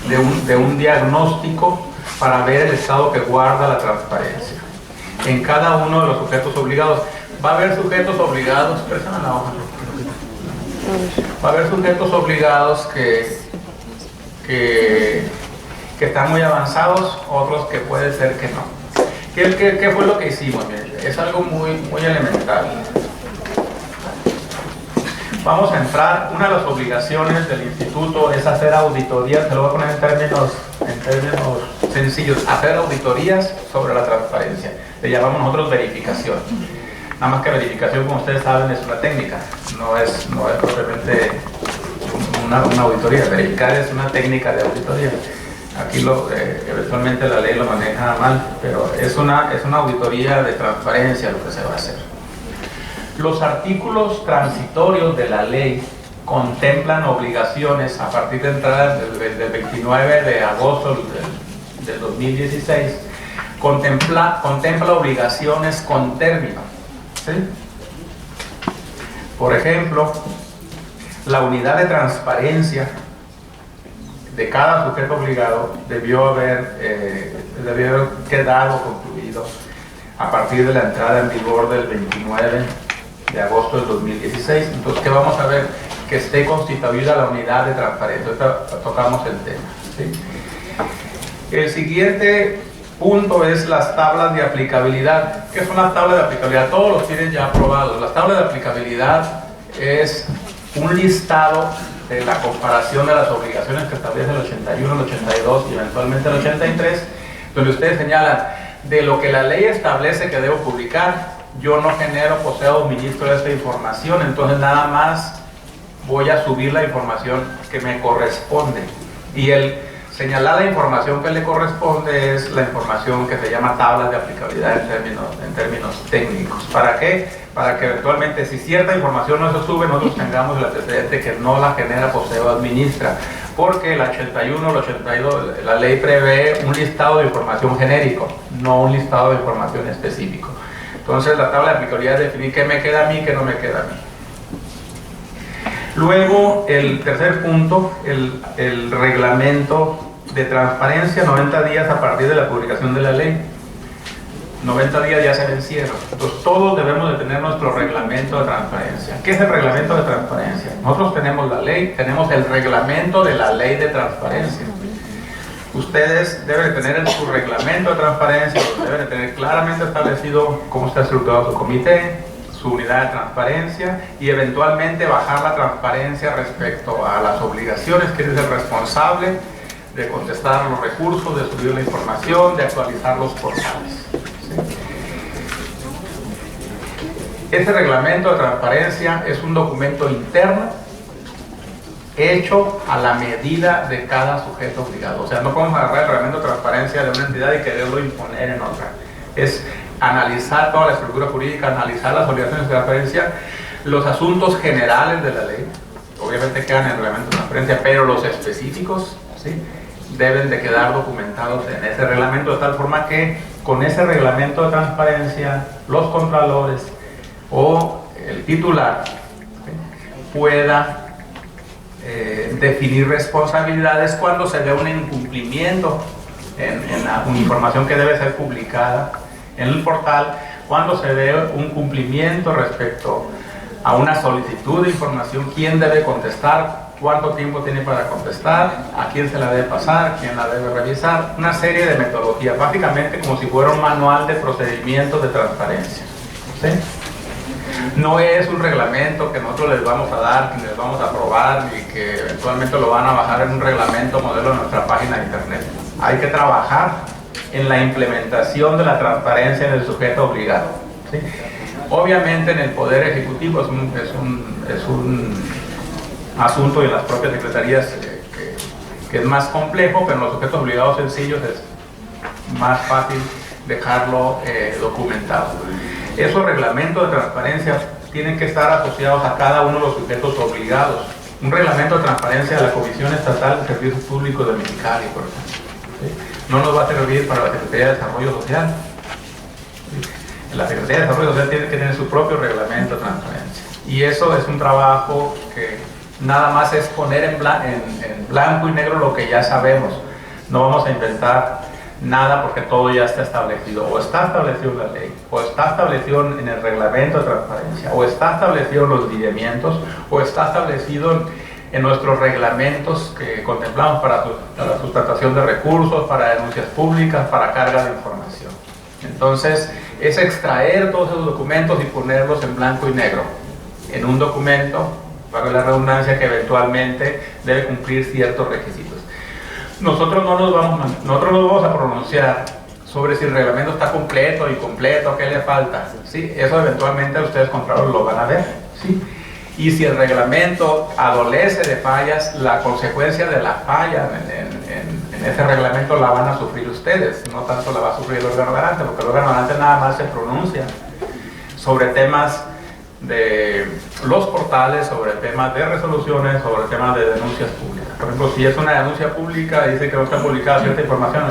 de un diagnóstico para ver el estado que guarda la transparencia en cada uno de los sujetos obligados. Va a haber sujetos obligados, préstame la hoja. Va a haber sujetos obligados que están muy avanzados, otros que puede ser que no. ¿Qué fue lo que hicimos? Es algo muy elemental. Vamos a entrar, una de las obligaciones del instituto es hacer auditorías, se lo voy a poner en términos sencillos, hacer auditorías sobre la transparencia. Le llamamos nosotros verificación. Nada más que verificación, como ustedes saben, es una técnica, no es propiamente una auditoría. Verificar es una técnica de auditoría. Aquí eventualmente la ley lo maneja mal, pero es una auditoría de transparencia lo que se va a hacer. Los artículos transitorios de la ley contemplan obligaciones a partir de entrada del 29 de agosto del 2016, contempla obligaciones con término, ¿sí? Por ejemplo, la unidad de transparencia de cada sujeto obligado debió haber quedado concluido a partir de la entrada en vigor del 29 de agosto del 2016. Entonces, ¿qué vamos a ver? Que esté constituida la unidad de transparencia. Ahorita tocamos el tema, ¿sí? El siguiente punto es las tablas de aplicabilidad. ¿Qué son las tablas de aplicabilidad? Todos los tienen ya aprobados. Las tablas de aplicabilidad es un listado de la comparación de las obligaciones que establece el 81, el 82 y eventualmente el 83, donde ustedes señalan de lo que la ley establece que debo publicar. Yo no genero, poseo o administro esta información, entonces nada más voy a subir la información que me corresponde. Y el señalar la información que le corresponde es la información que se llama tablas de aplicabilidad en términos técnicos. ¿Para qué? Para que eventualmente, si cierta información no se sube, nosotros tengamos el antecedente que no la genera, posee o administra. Porque el 81, el 82, la ley prevé un listado de información genérico, no un listado de información específico. Entonces la tabla de aplicabilidad define qué me queda a mí y qué no me queda a mí. Luego, el tercer punto, el reglamento de transparencia, 90 días a partir de la publicación de la ley. 90 días ya se vencieron. Entonces todos debemos de tener nuestro reglamento de transparencia. ¿Qué es el reglamento de transparencia? Nosotros tenemos la ley, tenemos el reglamento de la ley de transparencia. Ustedes deben de tener en su reglamento de transparencia, deben de tener claramente establecido cómo está estructurado su comité, su unidad de transparencia y eventualmente bajar la transparencia respecto a las obligaciones, que es el responsable de contestar los recursos, de subir la información, de actualizar los portales. ¿Sí? Este reglamento de transparencia es un documento interno hecho a la medida de cada sujeto obligado. O sea, no podemos agarrar el reglamento de transparencia de una entidad y quererlo imponer en otra. Es analizar toda la estructura jurídica, analizar las obligaciones de transparencia, los asuntos generales de la ley, obviamente quedan en el reglamento de transparencia, pero los específicos, ¿sí?, deben de quedar documentados en ese reglamento, de tal forma que con ese reglamento de transparencia los contralores o el titular, ¿sí?, pueda definir responsabilidades cuando se ve un incumplimiento en la información que debe ser publicada en el portal, cuando se ve un cumplimiento respecto a una solicitud de información, quién debe contestar, cuánto tiempo tiene para contestar, a quién se la debe pasar, quién la debe revisar, una serie de metodologías, básicamente como si fuera un manual de procedimientos de transparencia, ¿sí? No es un reglamento que nosotros les vamos a dar, que les vamos a aprobar y que eventualmente lo van a bajar en un reglamento modelo en nuestra página de internet. Hay que trabajar en la implementación de la transparencia en el sujeto obligado, ¿sí? Obviamente en el Poder Ejecutivo es un asunto y en las propias secretarías que es más complejo, pero en los sujetos obligados sencillos es más fácil dejarlo documentado. Esos reglamentos de transparencia tienen que estar asociados a cada uno de los sujetos obligados. Un reglamento de transparencia de la Comisión Estatal de Servicios Públicos de Mexicali, por ejemplo, ¿sí? No nos va a servir para la Secretaría de Desarrollo Social. ¿Sí? La Secretaría de Desarrollo Social tiene que tener su propio reglamento de transparencia. Y eso es un trabajo que nada más es poner en blanco y negro lo que ya sabemos. No vamos a inventar nada porque todo ya está establecido, o está establecido en la ley, o está establecido en el reglamento de transparencia, o está establecido en los lineamientos, o está establecido en nuestros reglamentos que contemplamos para la sustentación de recursos, para denuncias públicas, para carga de información. Entonces es extraer todos esos documentos y ponerlos en blanco y negro en un documento, para la redundancia, que eventualmente debe cumplir ciertos requisitos. Nosotros no nos vamos a pronunciar sobre si el reglamento está completo, incompleto, qué le falta, ¿sí? Eso eventualmente ustedes contrarios lo van a ver, ¿sí? Y si el reglamento adolece de fallas, la consecuencia de la falla en ese reglamento la van a sufrir ustedes, no tanto la va a sufrir el órgano garante, porque el órgano garante nada más se pronuncia sobre temas de los portales, sobre temas de resoluciones, sobre temas de denuncias públicas. Por ejemplo, si es una denuncia pública y dice que no está publicada cierta información,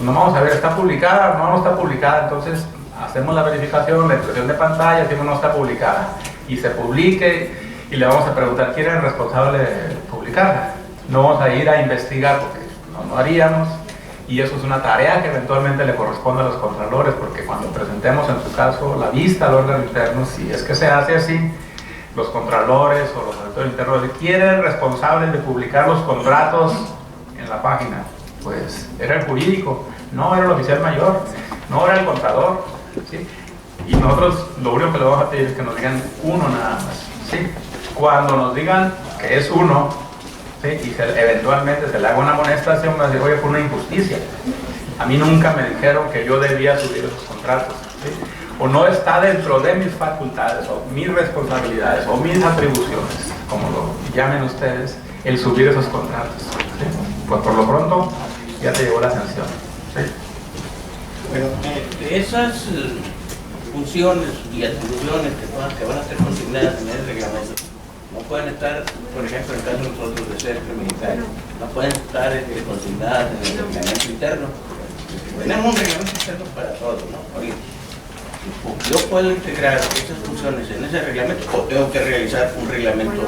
no vamos a ver, ¿está publicada? No está publicada, entonces hacemos la verificación, la impresión de pantalla, decimos no está publicada, y se publique, y le vamos a preguntar quién es el responsable de publicarla. No vamos a ir a investigar porque no lo haríamos, y eso es una tarea que eventualmente le corresponde a los contralores, porque cuando presentemos en su caso la vista al órgano interno, si es que se hace así, los contralores o los auditores internos quieren responsables de publicar los contratos en la página. Pues era el jurídico, no era el oficial mayor, no era el contador, ¿sí? Y nosotros lo único que le vamos a pedir es que nos digan uno nada más, ¿sí? Cuando nos digan que es uno, ¿sí? Y eventualmente se le haga una amonestación, va a decir, oye, fue una injusticia. A mí nunca me dijeron que yo debía subir esos contratos, ¿sí? O no está dentro de mis facultades, o mis responsabilidades, o mis atribuciones, como lo llamen ustedes, el subir esos contratos, ¿sí? Pues por lo pronto ya te llegó la sanción, ¿sí? Bueno, esas funciones y atribuciones que van a ser consignadas en el reglamento no pueden estar, por ejemplo, en el caso de nosotros de ser militar, no pueden estar consignadas en el reglamento interno. Tenemos un reglamento interno para todos, ¿no? Oye, yo puedo integrar esas funciones en ese reglamento o tengo que realizar un reglamento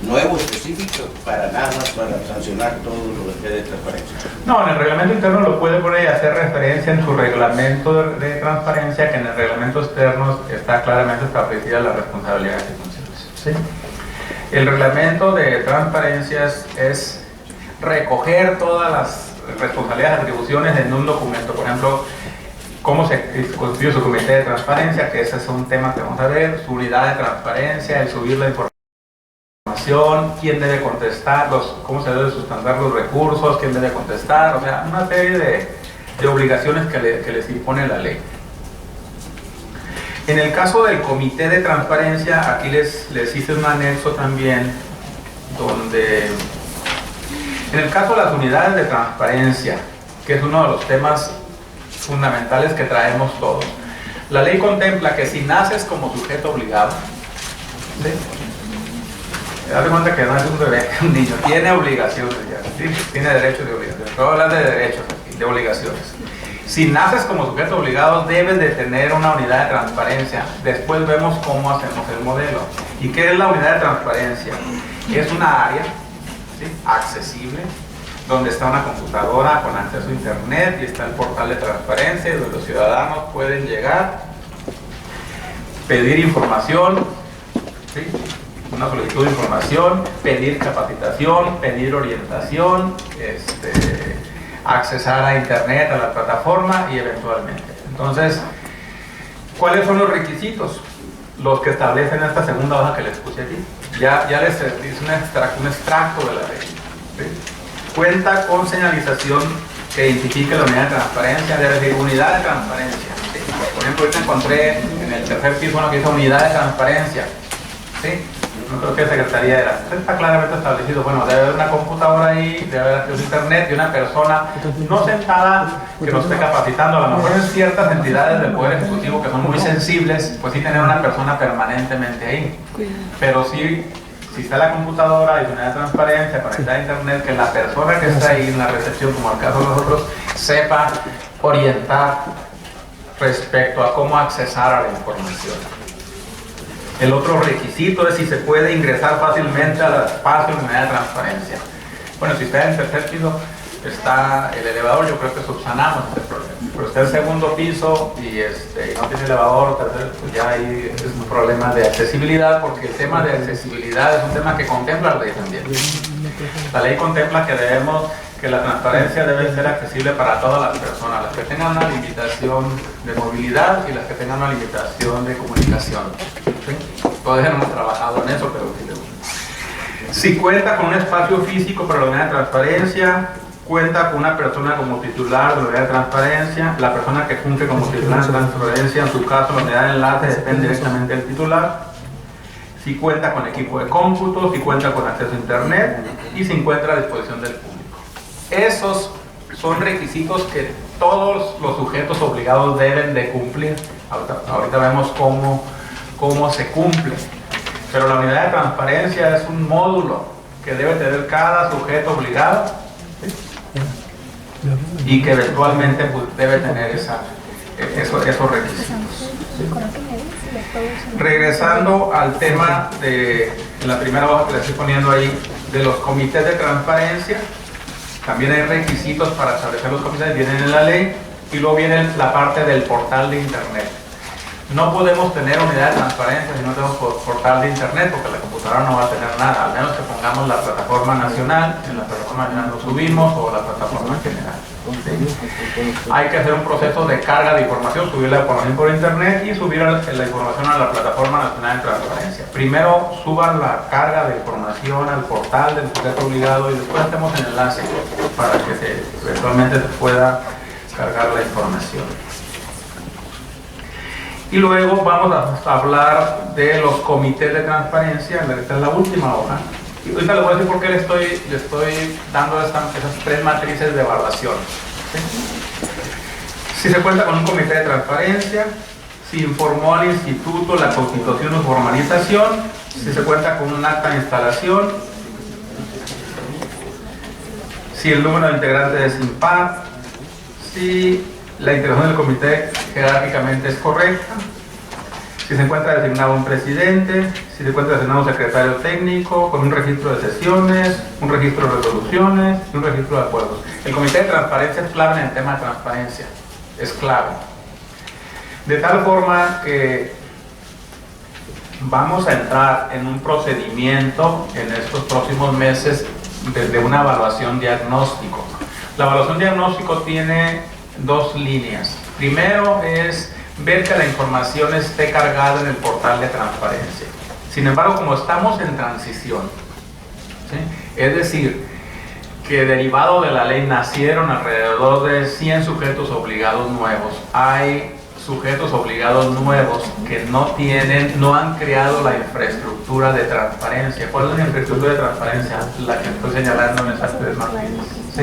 nuevo, específico, para nada más para sancionar todo lo que de transparencia. No, en el reglamento interno lo puede poner y hacer referencia en su reglamento de transparencia, que en el reglamento externo está claramente establecida la responsabilidad y funciones, ¿sí? El reglamento de transparencias es recoger todas las responsabilidades y atribuciones en un documento. Por ejemplo, cómo se constituye su comité de transparencia, que ese es un tema que vamos a ver, su unidad de transparencia, el subir la información, quién debe contestar, cómo se deben sustentar los recursos, quién debe contestar, o sea, una serie de obligaciones que les impone la ley. En el caso del comité de transparencia, aquí les hice un anexo también, donde en el caso de las unidades de transparencia, que es uno de los temas fundamentales que traemos todos, la ley contempla que si naces como sujeto obligado, ¿sí? Date cuenta que no es un bebé, un niño, tiene obligaciones ya, ¿sí? Tiene derechos y obligaciones. Puedo hablar de derechos aquí, de obligaciones. Si naces como sujeto obligado, debes de tener una unidad de transparencia. Después vemos cómo hacemos el modelo. ¿Y qué es la unidad de transparencia? Es una área, ¿sí?, accesible, donde está una computadora con acceso a internet y está el portal de transparencia, donde los ciudadanos pueden llegar, pedir información, ¿sí?, una solicitud de información, pedir capacitación, pedir orientación, accesar a internet, a la plataforma y eventualmente. Entonces, ¿cuáles son los requisitos? Los que establecen esta segunda hoja que les puse aquí. Ya les hice un extracto de la ley, ¿sí? Cuenta con señalización que identifique la unidad de transparencia, debe decir unidad de transparencia, ¿sí? Por ejemplo, ahorita encontré en el tercer piso uno que dice unidad de transparencia, ¿sí? No creo que secretaría era. Está claramente establecido. Bueno, debe haber una computadora ahí, debe haber acceso a internet y una persona no sentada que nos esté capacitando. A lo mejor en ciertas entidades del Poder Ejecutivo que son muy sensibles, pues sí tener una persona permanentemente ahí. Pero sí, si está la computadora y una unidad de transparencia conectada a internet, que la persona que está ahí en la recepción, como el caso de nosotros, sepa orientar respecto a cómo accesar a la información. El otro requisito es si se puede ingresar fácilmente al espacio de unidad de transparencia. Bueno, si está en el tercer piso, está el elevador, yo creo que subsanamos este problema. Pero está el segundo piso y no tiene elevador, pues ya ahí es un problema de accesibilidad, porque el tema de accesibilidad es un tema que contempla la ley también. La ley contempla que la transparencia debe ser accesible para todas las personas, las que tengan una limitación de movilidad y las que tengan una limitación de comunicación. ¿Sí? Todavía no hemos trabajado en eso, pero si cuenta con un espacio físico para la unidad de transparencia, cuenta con una persona como titular de la unidad de transparencia, la persona que funge como titular de transparencia, en su caso la unidad de enlace depende directamente del titular, si cuenta con equipo de cómputo, si cuenta con acceso a internet y se encuentra a disposición del público. Esos son requisitos que todos los sujetos obligados deben de cumplir. Ahorita vemos cómo se cumple. Pero la unidad de transparencia es un módulo que debe tener cada sujeto obligado, ¿sí?, y que eventualmente pues, debe tener esos requisitos, ¿sí? Regresando al tema de la primera hoja que le estoy poniendo ahí, de los comités de transparencia. También hay requisitos para establecer los comités, vienen en la ley, y luego viene la parte del portal de internet. No podemos tener unidad de transparencia si no tenemos portal de internet, porque la computadora no va a tener nada, al menos que pongamos la plataforma nacional, en la plataforma nacional lo subimos, o la plataforma general. ¿Sí? Hay que hacer un proceso de carga de información, subir la información por internet y subir la información a la plataforma nacional de transparencia. Primero suban la carga de información al portal del sujeto obligado y después hacemos el enlace para que eventualmente se pueda cargar la información. Y luego vamos a hablar de los comités de transparencia. Esta es la última hoja. Y ahorita les voy a decir por qué le estoy dando esas tres matrices de evaluación. ¿Sí? Si se cuenta con un comité de transparencia, si informó al instituto la constitución o formalización, si se cuenta con un acta de instalación, si el número de integrantes es impar, si la integración del comité jerárquicamente es correcta, si se encuentra designado un presidente, si se encuentra designado un secretario técnico, con un registro de sesiones, un registro de resoluciones y un registro de acuerdos. El comité de transparencia es clave en el tema de transparencia, es clave. De tal forma que vamos a entrar en un procedimiento en estos próximos meses de una evaluación diagnóstico. La evaluación diagnóstico tiene dos líneas. Primero es ver que la información esté cargada en el portal de transparencia. Sin embargo, como estamos en transición, ¿sí?, es decir, que derivado de la ley nacieron alrededor de 100 sujetos obligados nuevos. Hay sujetos obligados nuevos que no han creado la infraestructura de transparencia. ¿Cuál es la infraestructura de transparencia? La que estoy señalando en esas tres matrices, ¿sí?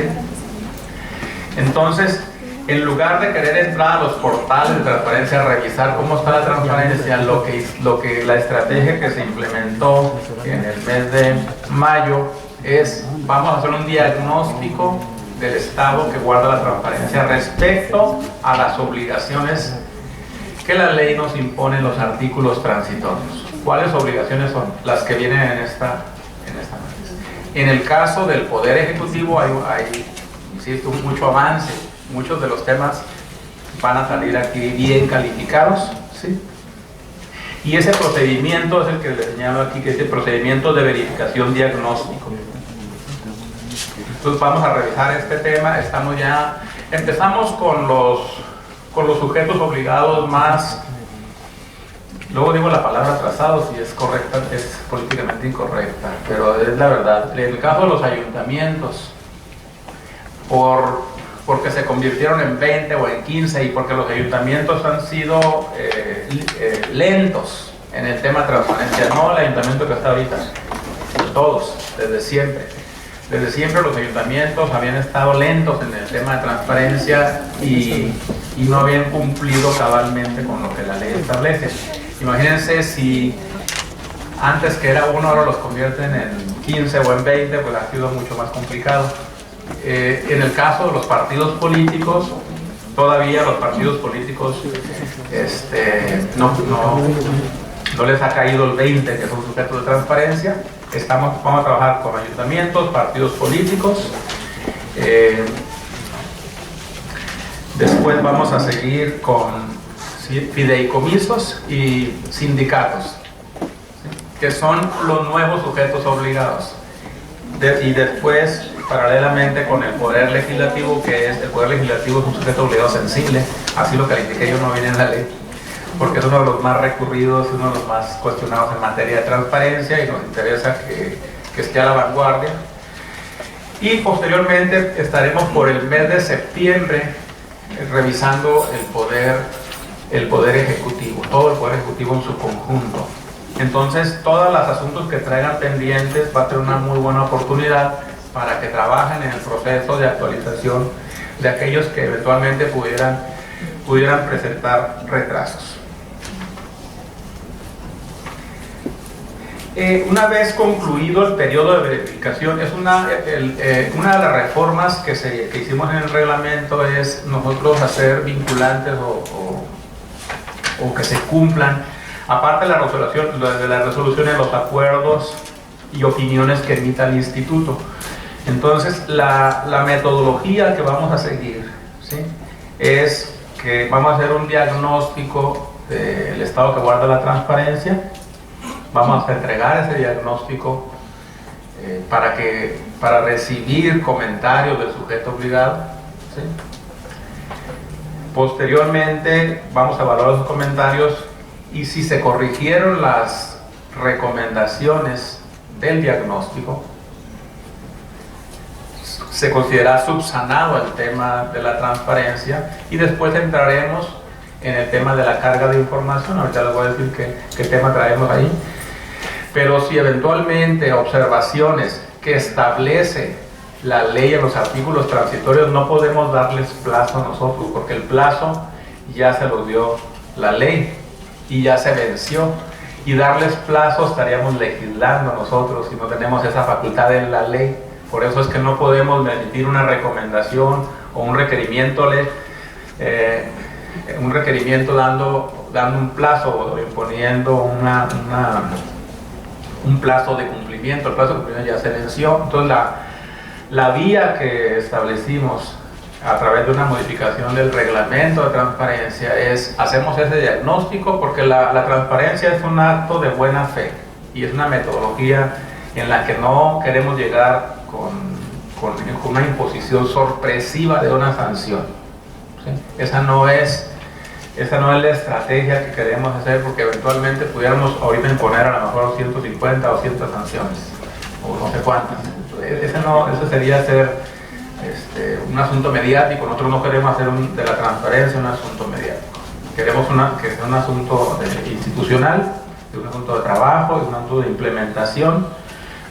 Entonces, en lugar de querer entrar a los portales de transparencia a revisar cómo está la transparencia, la estrategia que se implementó en el mes de mayo es: vamos a hacer un diagnóstico del Estado que guarda la transparencia respecto a las obligaciones que la ley nos impone en los artículos transitorios. ¿Cuáles obligaciones son? Las que vienen en esta matriz. En el caso del Poder Ejecutivo hay, insisto, mucho avance. Muchos de los temas van a salir aquí bien calificados, ¿sí? Y ese procedimiento es el que les señalo aquí, que es el procedimiento de verificación diagnóstico. Entonces vamos a revisar este tema. Empezamos con los sujetos obligados más, luego digo la palabra atrasados, si es correcta, es políticamente incorrecta, pero es la verdad. En el caso de los ayuntamientos, porque se convirtieron en 20 o en 15 y porque los ayuntamientos han sido lentos en el tema de transparencia, no el ayuntamiento que está ahorita, todos, desde siempre. Desde siempre los ayuntamientos habían estado lentos en el tema de transparencia y no habían cumplido cabalmente con lo que la ley establece. Imagínense si antes que era uno, ahora los convierten en 15 o en 20, pues ha sido mucho más complicado. En el caso de los partidos políticos, todavía los partidos políticos no les ha caído el 20 que son sujetos de transparencia. Vamos a trabajar con ayuntamientos, partidos políticos. Después vamos a seguir con fideicomisos y sindicatos, ¿sí?, que son los nuevos sujetos obligados. Y después, paralelamente con el Poder Legislativo, que es el Poder Legislativo es un sujeto obligado sensible, así lo califiqué yo, no viene en la ley, porque es uno de los más recurridos, uno de los más cuestionados en materia de transparencia y nos interesa que esté a la vanguardia. Y posteriormente estaremos por el mes de septiembre revisando el poder ejecutivo, todo el Poder Ejecutivo en su conjunto. Entonces, todos los asuntos que traigan pendientes va a ser una muy buena oportunidad para que trabajen en el proceso de actualización de aquellos que eventualmente pudieran presentar retrasos. Una vez concluido el periodo de verificación, es una de las reformas que hicimos en el reglamento es nosotros hacer vinculantes o que se cumplan, aparte de las resoluciones, los acuerdos y opiniones que emita el instituto. Entonces, la metodología que vamos a seguir, ¿sí?, es que vamos a hacer un diagnóstico del estado que guarda la transparencia. Vamos a entregar ese diagnóstico para recibir comentarios del sujeto obligado, ¿sí? Posteriormente vamos a evaluar los comentarios y si se corrigieron las recomendaciones del diagnóstico, se considera subsanado el tema de la transparencia y después entraremos en el tema de la carga de información. Ahorita les voy a decir qué tema traemos ahí. Pero si eventualmente observaciones que establece la ley en los artículos transitorios, no podemos darles plazo a nosotros, porque el plazo ya se lo dio la ley y ya se venció. Y darles plazo estaríamos legislando nosotros si no tenemos esa facultad en la ley. Por eso es que no podemos emitir una recomendación o un requerimiento dando un plazo o imponiendo un plazo de cumplimiento. El plazo de cumplimiento ya se venció. Entonces la vía que establecimos a través de una modificación del reglamento de transparencia hacemos ese diagnóstico, porque la transparencia es un acto de buena fe y es una metodología en la que no queremos llegar con una imposición sorpresiva de una sanción, ¿sí? Esa no es la estrategia que queremos hacer, porque eventualmente pudiéramos ahorita imponer a lo mejor 150 o 100 sanciones, o no sé cuántas. Eso sería hacer un asunto mediático. Nosotros no queremos hacer de la transparencia un asunto mediático. Queremos que sea un asunto institucional, un asunto de trabajo, un asunto de implementación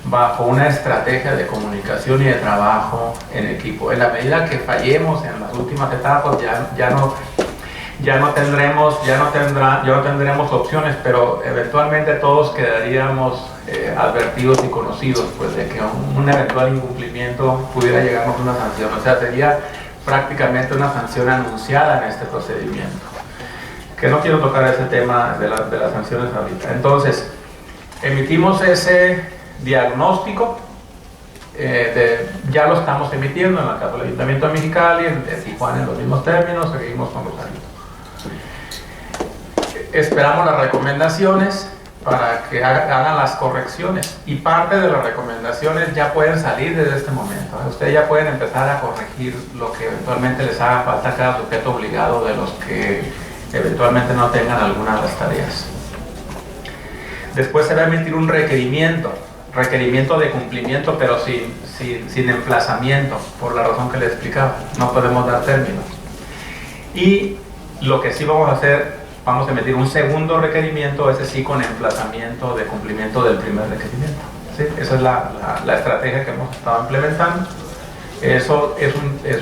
bajo una estrategia de comunicación y de trabajo en equipo. En la medida que fallemos en las últimas etapas, ya no tendremos opciones, pero eventualmente todos quedaríamos advertidos y conocidos, pues, de que un eventual incumplimiento pudiera llegarnos una sanción. O sea, sería prácticamente una sanción anunciada en este procedimiento. Que no quiero tocar ese tema de las sanciones ahorita. Entonces, emitimos ese diagnóstico, ya lo estamos emitiendo en el caso del Ayuntamiento de Mexicali, en Tijuana en los mismos términos, seguimos con Rosarito. Esperamos las recomendaciones para que hagan las correcciones, y parte de las recomendaciones ya pueden salir desde este momento. Ustedes ya pueden empezar a corregir lo que eventualmente les haga falta a cada sujeto obligado de los que eventualmente no tengan alguna de las tareas. Después se va a emitir un requerimiento de cumplimiento, pero sin emplazamiento, por la razón que les explicaba, no podemos dar términos. Y lo que sí vamos a hacer, vamos a emitir un segundo requerimiento, ese sí con emplazamiento de cumplimiento del primer requerimiento, ¿sí? Esa es la estrategia que hemos estado implementando. Eso es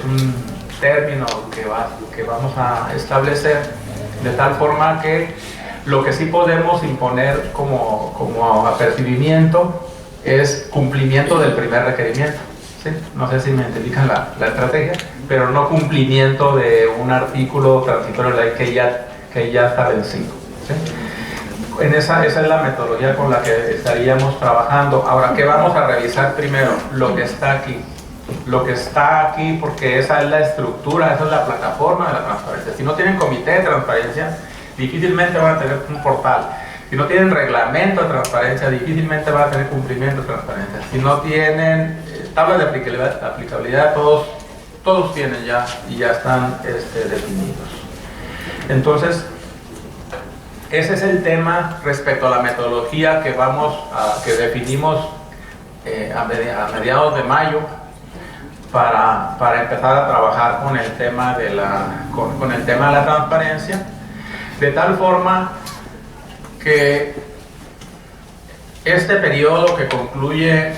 un término que vamos a establecer de tal forma que lo que sí podemos imponer como apercibimiento es cumplimiento del primer requerimiento, ¿sí? No sé si me identifican la estrategia, pero no cumplimiento de un artículo transitorio de ley que ya está vencido, ¿sí? Esa es la metodología con la que estaríamos trabajando. Ahora, ¿qué vamos a revisar primero? Lo que está aquí. Lo que está aquí, porque esa es la estructura, esa es la plataforma de la transparencia. Si no tienen comité de transparencia, difícilmente van a tener un portal. Si no tienen reglamento de transparencia, difícilmente van a tener cumplimiento de transparencia. Si no tienen tablas de aplicabilidad, todos tienen ya y ya están definidos. Entonces, ese es el tema respecto a la metodología que definimos a mediados de mayo para empezar a trabajar con el tema de la transparencia, de tal forma que este periodo que concluye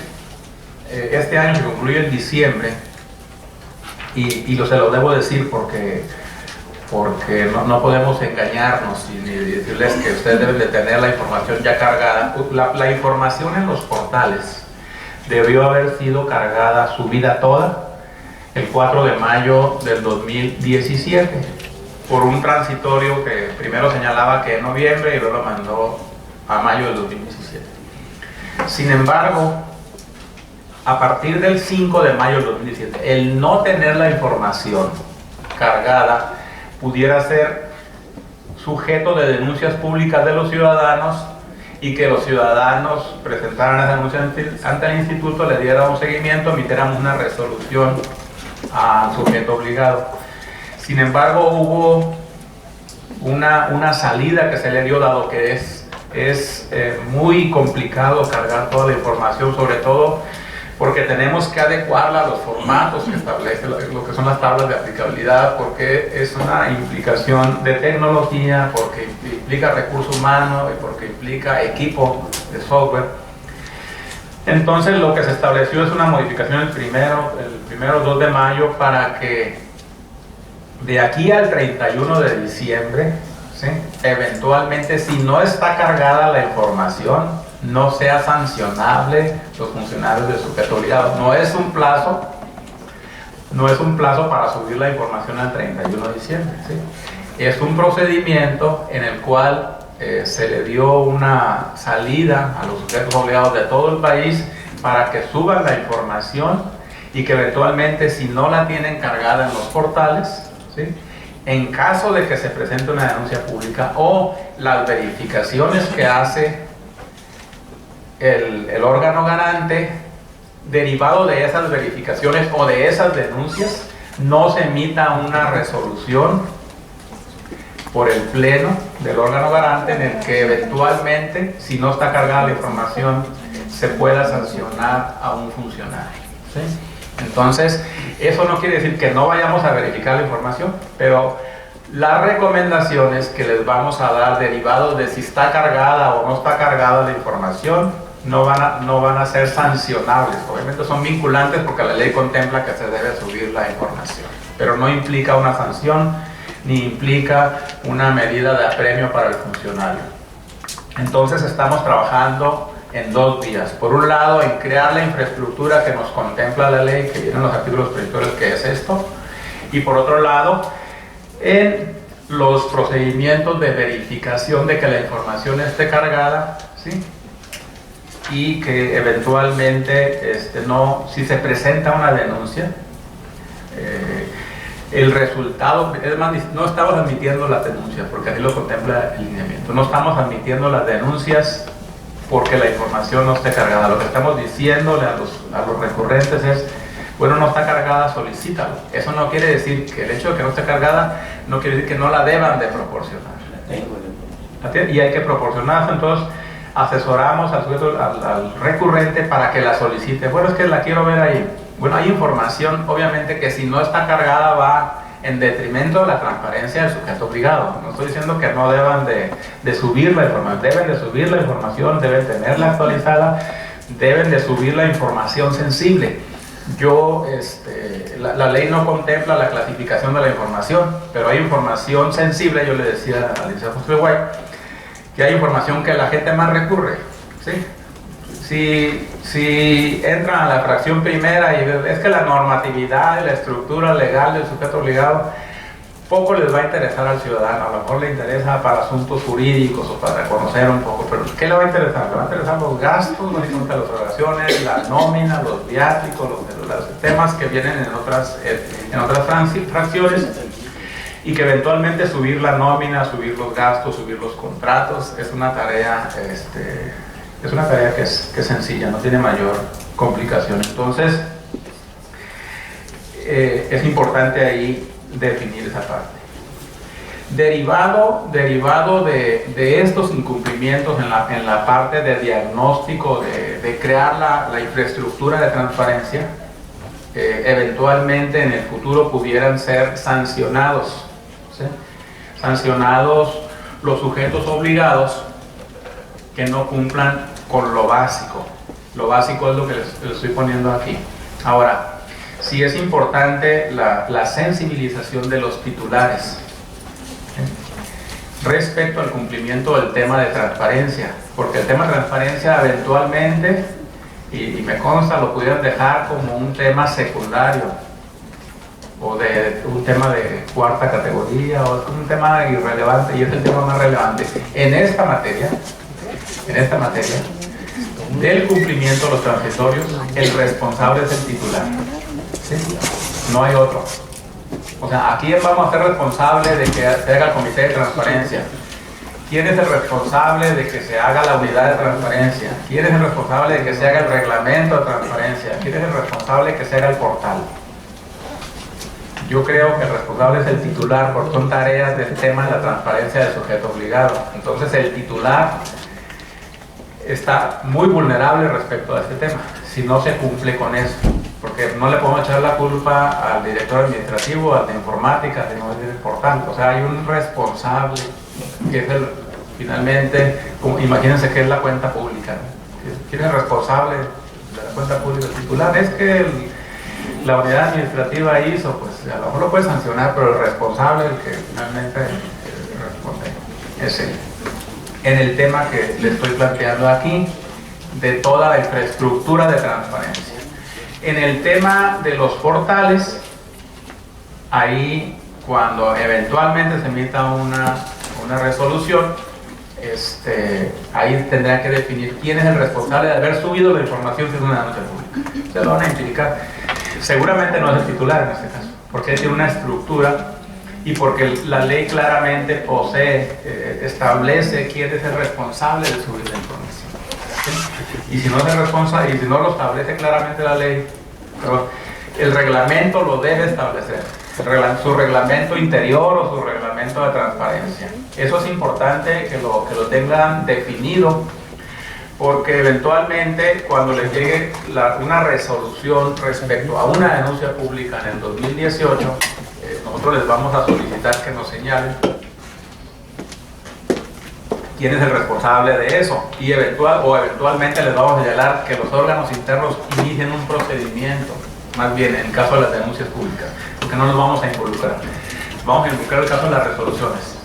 este año, que concluye en diciembre, y se lo debo decir porque no podemos engañarnos y decirles que ustedes deben de tener la información ya cargada. La información en los portales debió haber sido cargada, subida toda, el 4 de mayo del 2017, por un transitorio que primero señalaba que en noviembre y luego lo mandó a mayo del 2017. Sin embargo, a partir del 5 de mayo del 2017, el no tener la información cargada pudiera ser sujeto de denuncias públicas de los ciudadanos, y que los ciudadanos presentaran esa denuncia ante el instituto, le diéramos seguimiento, emitiéramos una resolución al sujeto obligado. Sin embargo, hubo una salida que se le dio, dado que es muy complicado cargar toda la información, sobre todo porque tenemos que adecuarla a los formatos que establece lo que son las tablas de aplicabilidad, porque es una implicación de tecnología, porque implica recurso humano y porque implica equipo de software. Entonces lo que se estableció es una modificación el primero 2 de mayo para que de aquí al 31 de diciembre, ¿sí?, eventualmente, si no está cargada la información, no sea sancionable los funcionarios de sujeto obligado. No es un plazo para subir la información al 31 de diciembre, ¿sí? Es un procedimiento en el cual se le dio una salida a los sujetos obligados de todo el país para que suban la información, y que eventualmente, si no la tienen cargada en los portales, ¿sí?, en caso de que se presente una denuncia pública o las verificaciones que hace el órgano garante, derivado de esas verificaciones o de esas denuncias, no se emita una resolución por el pleno del órgano garante en el que eventualmente, si no está cargada la información, se pueda sancionar a un funcionario, ¿sí? Entonces, eso no quiere decir que no vayamos a verificar la información, pero las recomendaciones que les vamos a dar, derivados de si está cargada o no está cargada la información, no van a ser sancionables. Obviamente son vinculantes porque la ley contempla que se debe subir la información, pero no implica una sanción ni implica una medida de apremio para el funcionario. Entonces estamos trabajando en dos vías. Por un lado, en crear la infraestructura que nos contempla la ley, que viene en los artículos prohibitorios, que es esto, y por otro lado, en los procedimientos de verificación de que la información esté cargada, ¿sí? Y que eventualmente, si se presenta una denuncia, el resultado, es más, no estamos admitiendo las denuncias, porque así lo contempla el lineamiento, no estamos admitiendo las denuncias porque la información no esté cargada. Lo que estamos diciéndole a los recurrentes es, bueno, no está cargada, solicítalo. Eso no quiere decir que el hecho de que no esté cargada no quiere decir que no la deban de proporcionar. Y hay que proporcionarla. Entonces asesoramos al recurrente para que la solicite. Bueno, es que la quiero ver ahí. Bueno, hay información, obviamente, que si no está cargada va en detrimento de la transparencia del sujeto obligado. No estoy diciendo que no deban de subir la información, deben de subir la información, deben tenerla actualizada, deben de subir la información sensible. La ley no contempla la clasificación de la información, pero hay información sensible. Yo le decía al licenciado José White que hay información que la gente más recurre, ¿sí? Si entran a la fracción primera y es que la normatividad y la estructura legal del sujeto obligado, poco les va a interesar al ciudadano. A lo mejor le interesa para asuntos jurídicos o para conocer un poco, pero ¿qué le va a interesar? Le va a interesar los gastos, básicamente las obligaciones, la nómina, los viáticos, los temas que vienen en otras fracciones, y que eventualmente subir la nómina, subir los gastos, subir los contratos es una tarea que es sencilla, no tiene mayor complicación. Entonces es importante ahí definir esa parte. Derivado de estos incumplimientos en la parte de diagnóstico, de crear la infraestructura de transparencia, eventualmente en el futuro pudieran ser sancionados, ¿sí? Sancionados los sujetos obligados que no cumplan con lo básico. Lo básico es lo que les estoy poniendo aquí. Ahora, sí es importante la sensibilización de los titulares, ¿sí? Respecto al cumplimiento del tema de transparencia, porque el tema de transparencia eventualmente, y me consta, lo pudieran dejar como un tema secundario o de un tema de cuarta categoría, o es un tema irrelevante, y es el tema más relevante en esta materia del cumplimiento de los transitorios. El responsable es el titular, ¿sí? No hay otro. O sea, ¿a quién vamos a ser responsable de que se haga el comité de transparencia? ¿Quién es el responsable de que se haga la unidad de transparencia? ¿Quién es el responsable de que se haga el reglamento de transparencia? ¿Quién es el responsable de que se haga el portal? Yo creo que el responsable es el titular, porque son tareas del tema de la transparencia del sujeto obligado. Entonces el titular está muy vulnerable respecto a este tema, si no se cumple con eso, porque no le podemos echar la culpa al director administrativo, al de informática, si no es el portal. O sea, hay un responsable que es finalmente, imagínense que es la cuenta pública, ¿no? ¿Quién es el responsable de la cuenta pública? El titular. Es que la unidad administrativa hizo, pues a lo mejor lo puede sancionar, pero el responsable, el que finalmente responde, es él. En el tema que le estoy planteando aquí, de toda la infraestructura de transparencia. En el tema de los portales, ahí cuando eventualmente se emita una resolución, ahí tendrá que definir quién es el responsable de haber subido la información si es una denuncia pública. Se lo van a implicar. Seguramente no es el titular en este caso, porque tiene una estructura y porque la ley claramente establece quién es el responsable de subir la información, ¿sí? Y si no es el responsable, y si no lo establece claramente la ley, pero el reglamento lo debe establecer, su reglamento interior o su reglamento de transparencia. Eso es importante que lo tengan definido, porque eventualmente cuando les llegue una resolución respecto a una denuncia pública en el 2018, nosotros les vamos a solicitar que nos señalen quién es el responsable de eso, y eventualmente les vamos a señalar que los órganos internos inicien un procedimiento, más bien en el caso de las denuncias públicas, porque no nos vamos a involucrar. vamos a involucrar el caso de las resoluciones.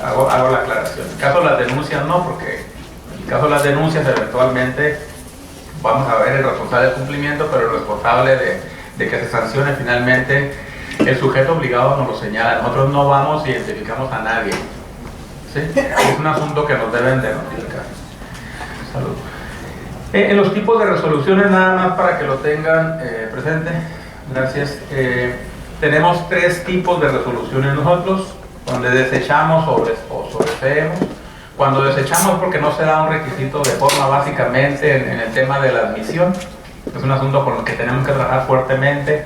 Hago la aclaración. El caso de las denuncias no, porque en el caso de las denuncias eventualmente vamos a ver el responsable del cumplimiento, pero el responsable de que se sancione finalmente, el sujeto obligado nos lo señala. Nosotros no vamos y identificamos a nadie. ¿Sí? Es un asunto que nos deben de notificar. Salud. En los tipos de resoluciones, nada más para que lo tengan presente, gracias. Tenemos 3 tipos de resoluciones nosotros, donde desechamos o sobreseemos. Cuando desechamos es porque no se da un requisito de forma, básicamente en el tema de la admisión. Es un asunto con el que tenemos que trabajar fuertemente,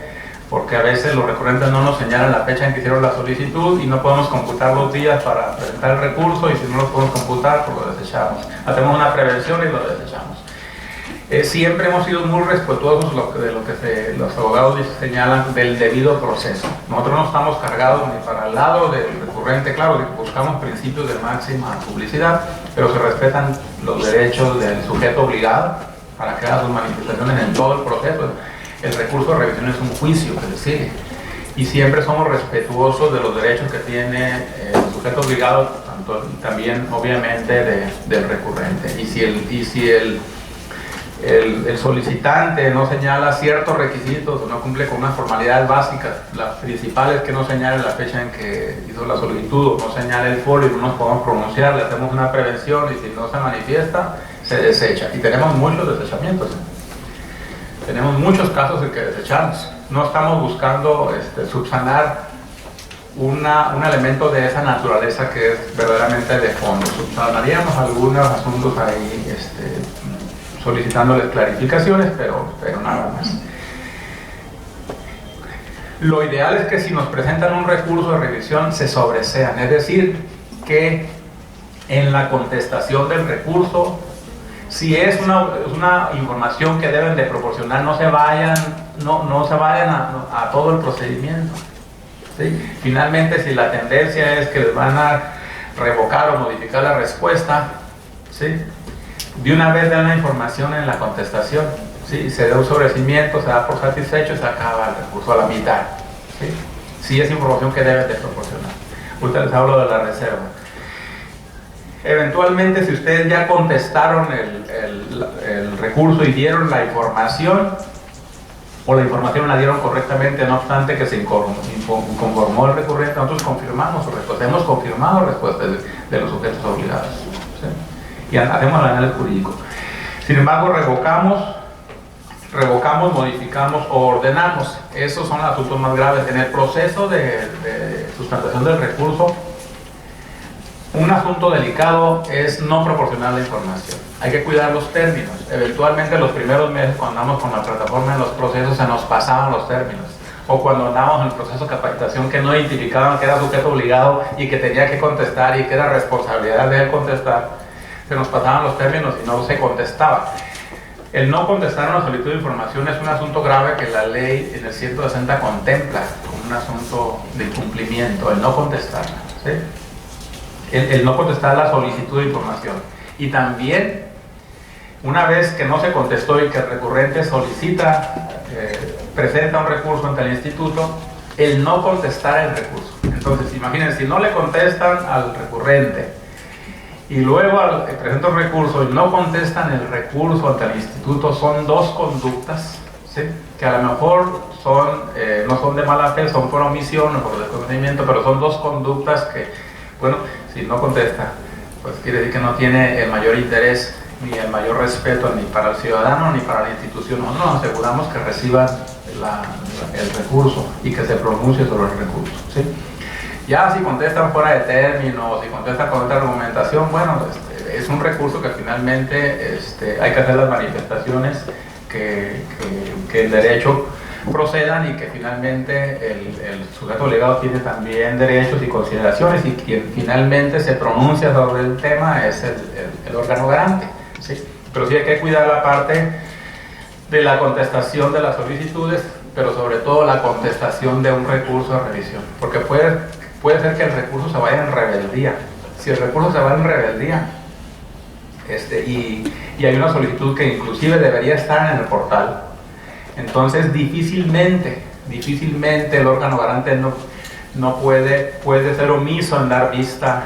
porque a veces los recurrentes no nos señalan la fecha en que hicieron la solicitud y no podemos computar los días para presentar el recurso, y si no los podemos computar, pues lo desechamos. Hacemos una prevención y lo desechamos. Siempre hemos sido muy respetuosos de lo que los abogados señalan del debido proceso. Nosotros no estamos cargados ni para el lado del recurrente, claro, que buscamos principios de máxima publicidad, pero se respetan los derechos del sujeto obligado para que haga sus manifestaciones en todo el proceso. El recurso de revisión es un juicio que le sigue, y siempre somos respetuosos de los derechos que tiene el sujeto obligado, también obviamente del recurrente. Y si el solicitante no señala ciertos requisitos o no cumple con unas formalidades básicas, las principales, que no señale la fecha en que hizo la solicitud, o no señale el folio y no nos podemos pronunciar, le hacemos una prevención, y si no se manifiesta, se desecha. Y tenemos muchos desechamientos. Tenemos muchos casos en que desechamos. No estamos buscando subsanar un elemento de esa naturaleza que es verdaderamente de fondo. Subsanaríamos algunos asuntos ahí, solicitándoles clarificaciones, pero nada más. Lo ideal es que si nos presentan un recurso de revisión se sobresean, es decir, que en la contestación del recurso, si es una información que deben de proporcionar, no se vayan a todo el procedimiento. ¿Sí? Finalmente, si la tendencia es que les van a revocar o modificar la respuesta, ¿sí?, de una vez dan la información en la contestación, ¿sí?, se da un sobrecimiento, se da por satisfecho y se acaba el recurso a la mitad. ¿Sí? Sí, es información que deben de proporcionar. Ahorita les hablo de la reserva. Eventualmente, si ustedes ya contestaron el recurso y dieron la información, o la información la dieron correctamente, no obstante que se conformó el recurrente, nosotros confirmamos su respuesta. Hemos confirmado respuestas de los sujetos obligados. ¿Sí? Y hacemos el análisis jurídico. Sin embargo, revocamos, modificamos o ordenamos. Esos son los asuntos más graves. En el proceso de sustentación del recurso, un asunto delicado es no proporcionar la información. Hay que cuidar los términos. Eventualmente, los primeros meses, cuando andamos con la plataforma en los procesos, se nos pasaban los términos. O cuando andábamos en el proceso de capacitación, que no identificaban que era sujeto obligado y que tenía que contestar y que era responsabilidad de él contestar, se nos pasaban los términos y no se contestaba. El no contestar a una solicitud de información es un asunto grave que la ley en el 160 contempla como un asunto de incumplimiento, el no contestar. ¿Sí? El no contestar la solicitud de información. Y también, una vez que no se contestó y que el recurrente solicita, presenta un recurso ante el instituto, el no contestar el recurso. Entonces, imagínense, si no le contestan al recurrente y luego presenta un recurso y no contestan el recurso ante el instituto, son 2 conductas, ¿sí?, que a lo mejor no son de mala fe, son por omisión o por desconocimiento, pero son 2 conductas que, bueno, si no contesta, pues quiere decir que no tiene el mayor interés ni el mayor respeto ni para el ciudadano ni para la institución. Nosotros nos aseguramos que reciban el recurso y que se pronuncie sobre el recurso, ¿sí? Ya si contestan fuera de término, si contestan con otra argumentación, bueno, es un recurso que finalmente hay que hacer las manifestaciones que el derecho procedan, y que finalmente el sujeto obligado tiene también derechos y consideraciones, y quien finalmente se pronuncia sobre el tema es el órgano garante, ¿sí? Pero sí hay que cuidar la parte de la contestación de las solicitudes, pero sobre todo la contestación de un recurso de revisión, porque puede ser que el recurso se vaya en rebeldía. Si el recurso se va en rebeldía y hay una solicitud que inclusive debería estar en el portal, entonces difícilmente el órgano garante no puede ser omiso en dar vista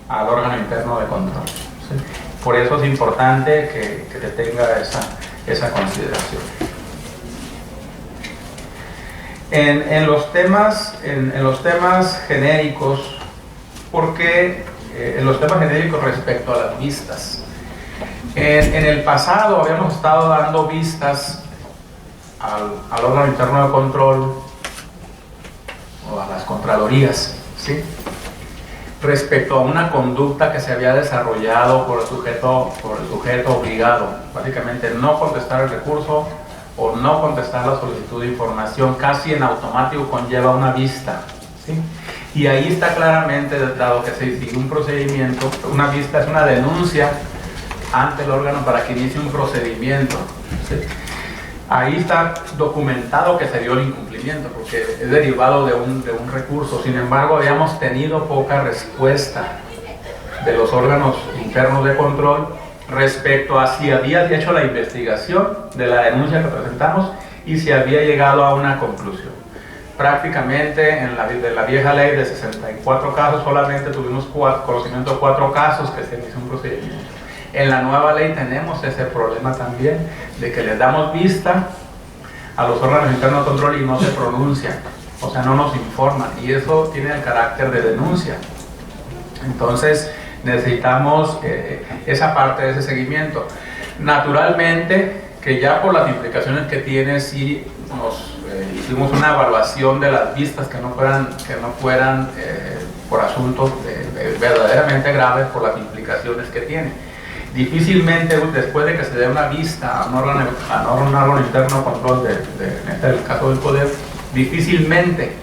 al órgano interno de control, ¿sí? Por eso es importante que se tenga esa consideración. En los temas genéricos, porque en los temas genéricos respecto a las vistas, en el pasado habíamos estado dando vistas al órgano interno de control o a las contralorías, ¿sí? Respecto a una conducta que se había desarrollado por el sujeto obligado, básicamente no contestar el recurso o no contestar la solicitud de información, casi en automático conlleva una vista, ¿sí? Y ahí está claramente dado que se sigue un procedimiento. Una vista es una denuncia ante el órgano para que inicie un procedimiento, ¿sí? Ahí está documentado que se dio el incumplimiento porque es derivado de un recurso. Sin embargo, habíamos tenido poca respuesta de los órganos internos de control respecto a si había hecho la investigación de la denuncia que presentamos y si había llegado a una conclusión. Prácticamente de la vieja ley de 64 casos solamente tuvimos conocimiento de 4 casos que se inició un procedimiento. En la nueva ley tenemos ese problema también de que les damos vista a los órganos internos de control y no se pronuncian, o sea, no nos informan, y eso tiene el carácter de denuncia. Entonces necesitamos esa parte de ese seguimiento. Naturalmente que ya por las implicaciones que tiene, sí nos hicimos una evaluación de las vistas que no fueran por asuntos verdaderamente graves, por las implicaciones que tiene. Difícilmente después de que se dé una vista a un órgano interno de control, en este caso del Poder, difícilmente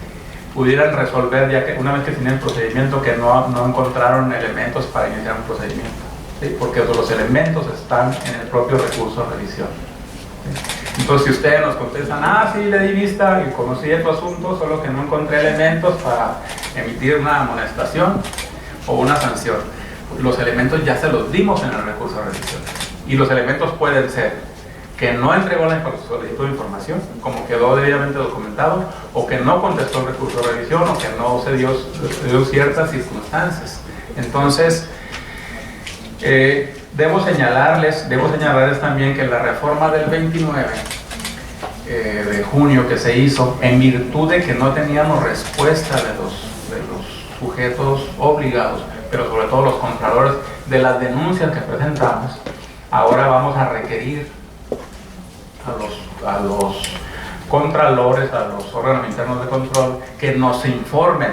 pudieran resolver, ya que una vez que tienen el procedimiento, que no encontraron elementos para iniciar un procedimiento, ¿sí? Porque los elementos están en el propio recurso de revisión, ¿sí? Entonces, si ustedes nos contestan, sí, le di vista y conocí tu asunto, solo que no encontré elementos para emitir una amonestación o una sanción, los elementos ya se los dimos en el recurso de revisión. Y los elementos pueden ser que no entregó la solicitud de información, como quedó debidamente documentado, o que no contestó el recurso de revisión, o que no se dio ciertas circunstancias. Entonces, debo señalarles también que la reforma del 29 de junio que se hizo, en virtud de que no teníamos respuesta de los sujetos obligados, pero sobre todo los contralores, de las denuncias que presentamos, ahora vamos a requerir a los contralores, a los órganos internos de control, que nos informen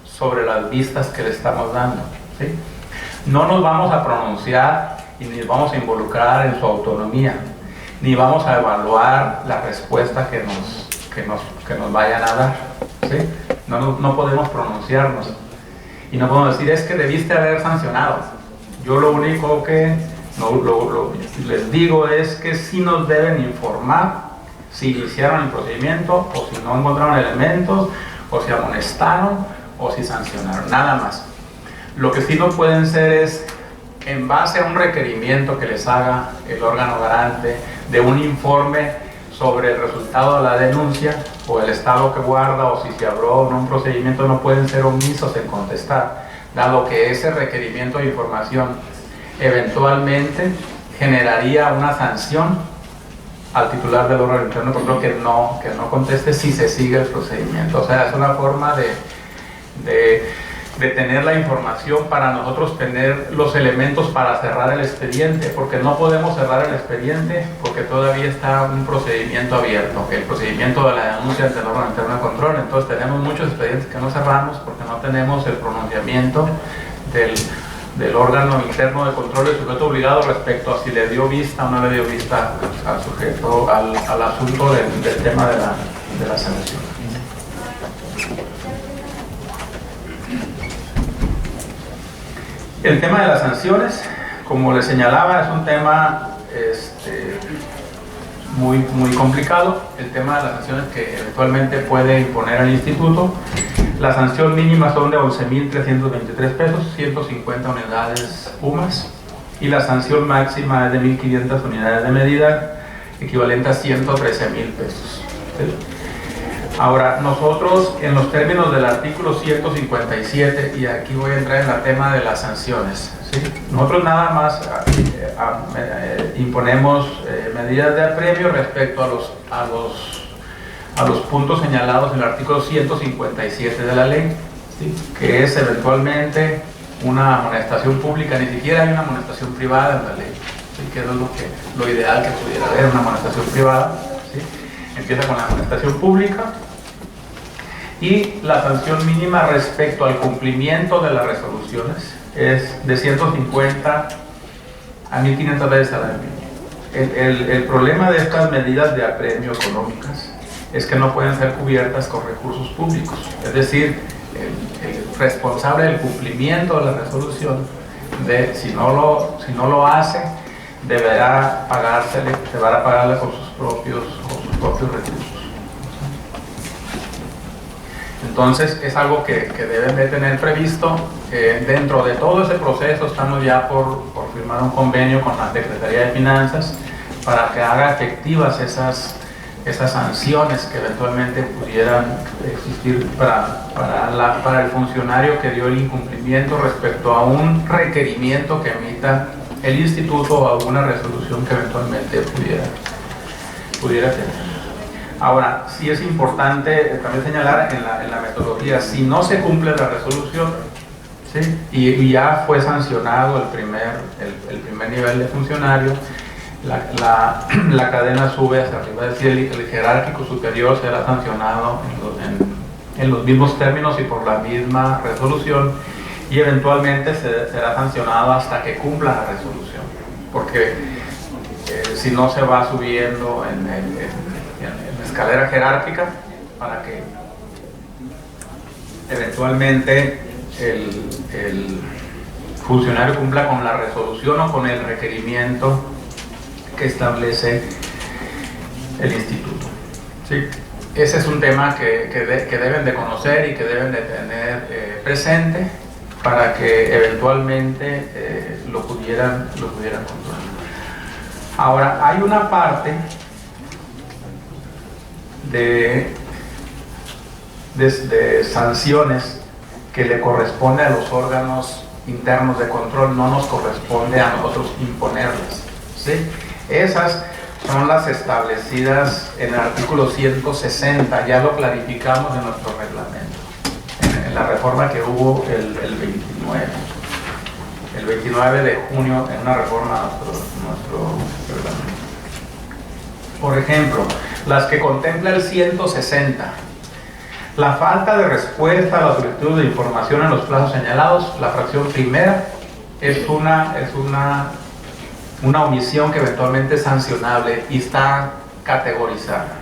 sobre las vistas que le estamos dando, ¿sí? No nos vamos a pronunciar y ni vamos a involucrar en su autonomía, ni vamos a evaluar la respuesta que nos vayan a dar, ¿sí? No podemos pronunciarnos y no podemos decir, es que debiste haber sancionado. Yo lo único que les digo es que sí nos deben informar si iniciaron el procedimiento, o si no encontraron elementos, o si amonestaron, o si sancionaron, nada más. Lo que sí no pueden ser es, en base a un requerimiento que les haga el órgano garante de un informe sobre el resultado de la denuncia, o el estado que guarda, o si se abrió o no un procedimiento, no pueden ser omisos en contestar, dado que ese requerimiento de información eventualmente generaría una sanción al titular del órgano interno de control que no conteste si se sigue el procedimiento. O sea, es una forma de tener la información para nosotros tener los elementos para cerrar el expediente, porque no podemos cerrar el expediente porque todavía está un procedimiento abierto, el procedimiento de la denuncia ante el órgano interno de control. Entonces tenemos muchos expedientes que no cerramos porque no tenemos el pronunciamiento del órgano interno de control del sujeto obligado respecto a si le dio vista o no le dio vista al sujeto, al asunto del tema de la sanción. El tema de las sanciones, como les señalaba, es un tema muy complicado. El tema de las sanciones que eventualmente puede imponer el instituto. La sanción mínima son de 11.323 pesos, 150 unidades UMAS, y la sanción máxima es de 1.500 unidades de medida, equivalente a 113.000 pesos. ¿Sí? Ahora, nosotros en los términos del artículo 157, y aquí voy a entrar en el tema de las sanciones, ¿sí? Nosotros nada más imponemos medidas de apremio respecto a los puntos señalados en el artículo 157 de la ley, ¿sí? Que es eventualmente una amonestación pública, ni siquiera hay una amonestación privada en la ley, ¿sí? Que es lo ideal que pudiera haber, una amonestación privada, ¿sí? Empieza con la amonestación pública y la sanción mínima respecto al cumplimiento de las resoluciones es de 150 a 1.500 veces al año. El problema de estas medidas de apremio económicas es que no pueden ser cubiertas con recursos públicos, es decir, el responsable del cumplimiento de la resolución, si no lo hace, deberá pagarle con sus propios recursos. Entonces es algo que deben de tener previsto. Dentro de todo ese proceso estamos ya por firmar un convenio con la Secretaría de Finanzas para que haga efectivas esas sanciones que eventualmente pudieran existir para el funcionario que dio el incumplimiento respecto a un requerimiento que emita el instituto o alguna resolución que eventualmente pudiera tener. Ahora, sí es importante también señalar en la metodología, si no se cumple la resolución, ¿sí? y ya fue sancionado el primer nivel de funcionario, la cadena sube hacia arriba, es decir, el jerárquico superior será sancionado en los mismos términos y por la misma resolución, y eventualmente será sancionado hasta que cumpla la resolución, porque si no se va subiendo en la escalera jerárquica para que eventualmente el funcionario cumpla con la resolución o con el requerimiento que establece el instituto, ¿sí? Ese es un tema que deben de conocer y que deben de tener presente para que eventualmente lo pudieran controlar. Ahora, hay una parte de sanciones que le corresponde a los órganos internos de control, no nos corresponde a nosotros imponerlas, ¿sí? Esas son las establecidas en el artículo 160, ya lo clarificamos en nuestro reglamento, en la reforma que hubo el 29 de junio, en una reforma a nuestro reglamento. Por ejemplo, las que contempla el 160, la falta de respuesta a la solicitud de información en los plazos señalados, la fracción primera, es una omisión que eventualmente es sancionable y está categorizada.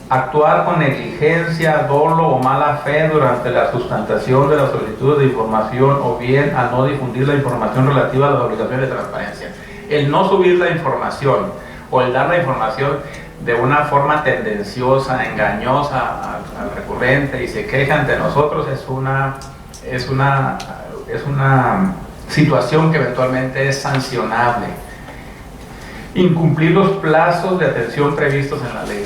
Actuar con negligencia, dolo o mala fe durante la sustentación de la solicitud de información o bien al no difundir la información relativa a las obligaciones de transparencia. El no subir la información o el dar la información de una forma tendenciosa, engañosa al recurrente y se queja ante nosotros es una situación que eventualmente es sancionable. Incumplir los plazos de atención previstos en la ley,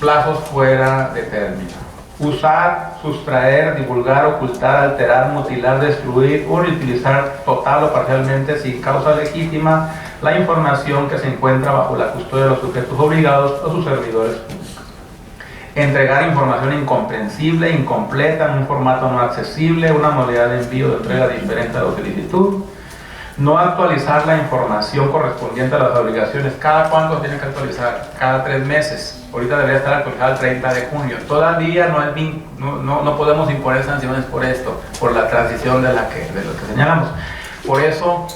plazos fuera de término. Usar, sustraer, divulgar, ocultar, alterar, mutilar, destruir o utilizar total o parcialmente sin causa legítima la información que se encuentra bajo la custodia de los sujetos obligados o sus servidores públicos. Entregar información incomprensible, incompleta, en un formato no accesible, una modalidad de envío de entrega diferente a la solicitud. No actualizar la información correspondiente a las obligaciones. ¿Cada cuánto tiene que actualizar? Cada 3 meses. Ahorita debería estar actualizada el 30 de junio. Todavía no podemos imponer sanciones por esto, por la transición de lo que señalamos. Por eso,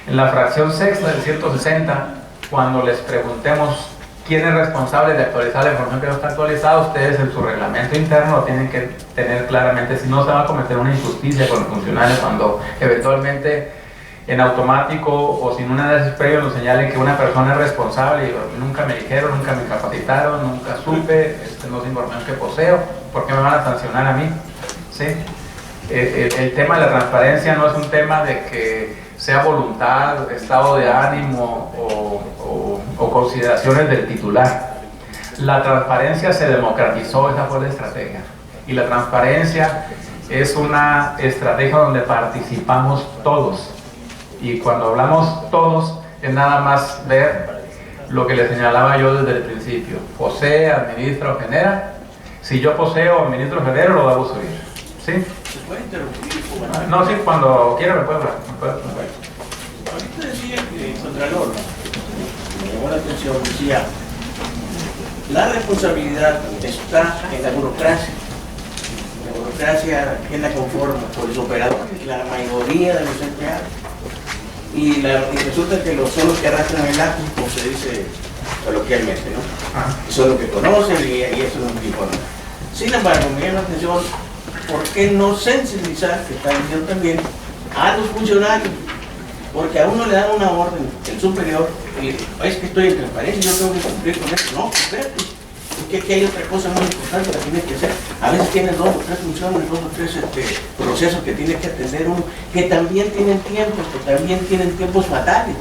en la fracción sexta del 160, cuando les preguntemos quién es responsable de actualizar la información que no está actualizada, ustedes en su reglamento interno lo tienen que tener claramente, si no se va a cometer una injusticia con los funcionarios cuando eventualmente en automático o sin un análisis previo nos señalen que una persona es responsable y nunca me dijeron, nunca me capacitaron, nunca supe, no es información que poseo, ¿por qué me van a sancionar a mí? ¿Sí? El tema de la transparencia no es un tema de que sea voluntad, estado de ánimo o consideraciones del titular. La transparencia se democratizó, esa fue la estrategia. Y la transparencia es una estrategia donde participamos todos. Y cuando hablamos todos, es nada más ver lo que le señalaba yo desde el principio. Posee, administra o genera. Si yo poseo o administro o genero, lo debo subir. ¿Sí? ¿Se puede interrumpir? No, sí, cuando quiera me puede hablar. Ahorita decía que el Contralor, me llamó la atención, decía, la responsabilidad está en la burocracia. La burocracia, ¿quién la conforma? Por los operadores, la mayoría de los empleados. Y resulta que son los que arrastran el acto, como se dice coloquialmente, ¿no? Son los que conocen y eso no es informa. Sin embargo, me llama la atención, ¿por qué no sensibilizar, que está diciendo también, a los funcionarios? Porque a uno le dan una orden, el superior, y es que estoy en transparencia, yo tengo que cumplir con esto. No, espérate, es que aquí hay otra cosa muy importante que tienes que hacer. A veces tienes 2 o 3 funciones, 2 o 3 procesos que tienes que atender uno, que también tienen tiempos fatales.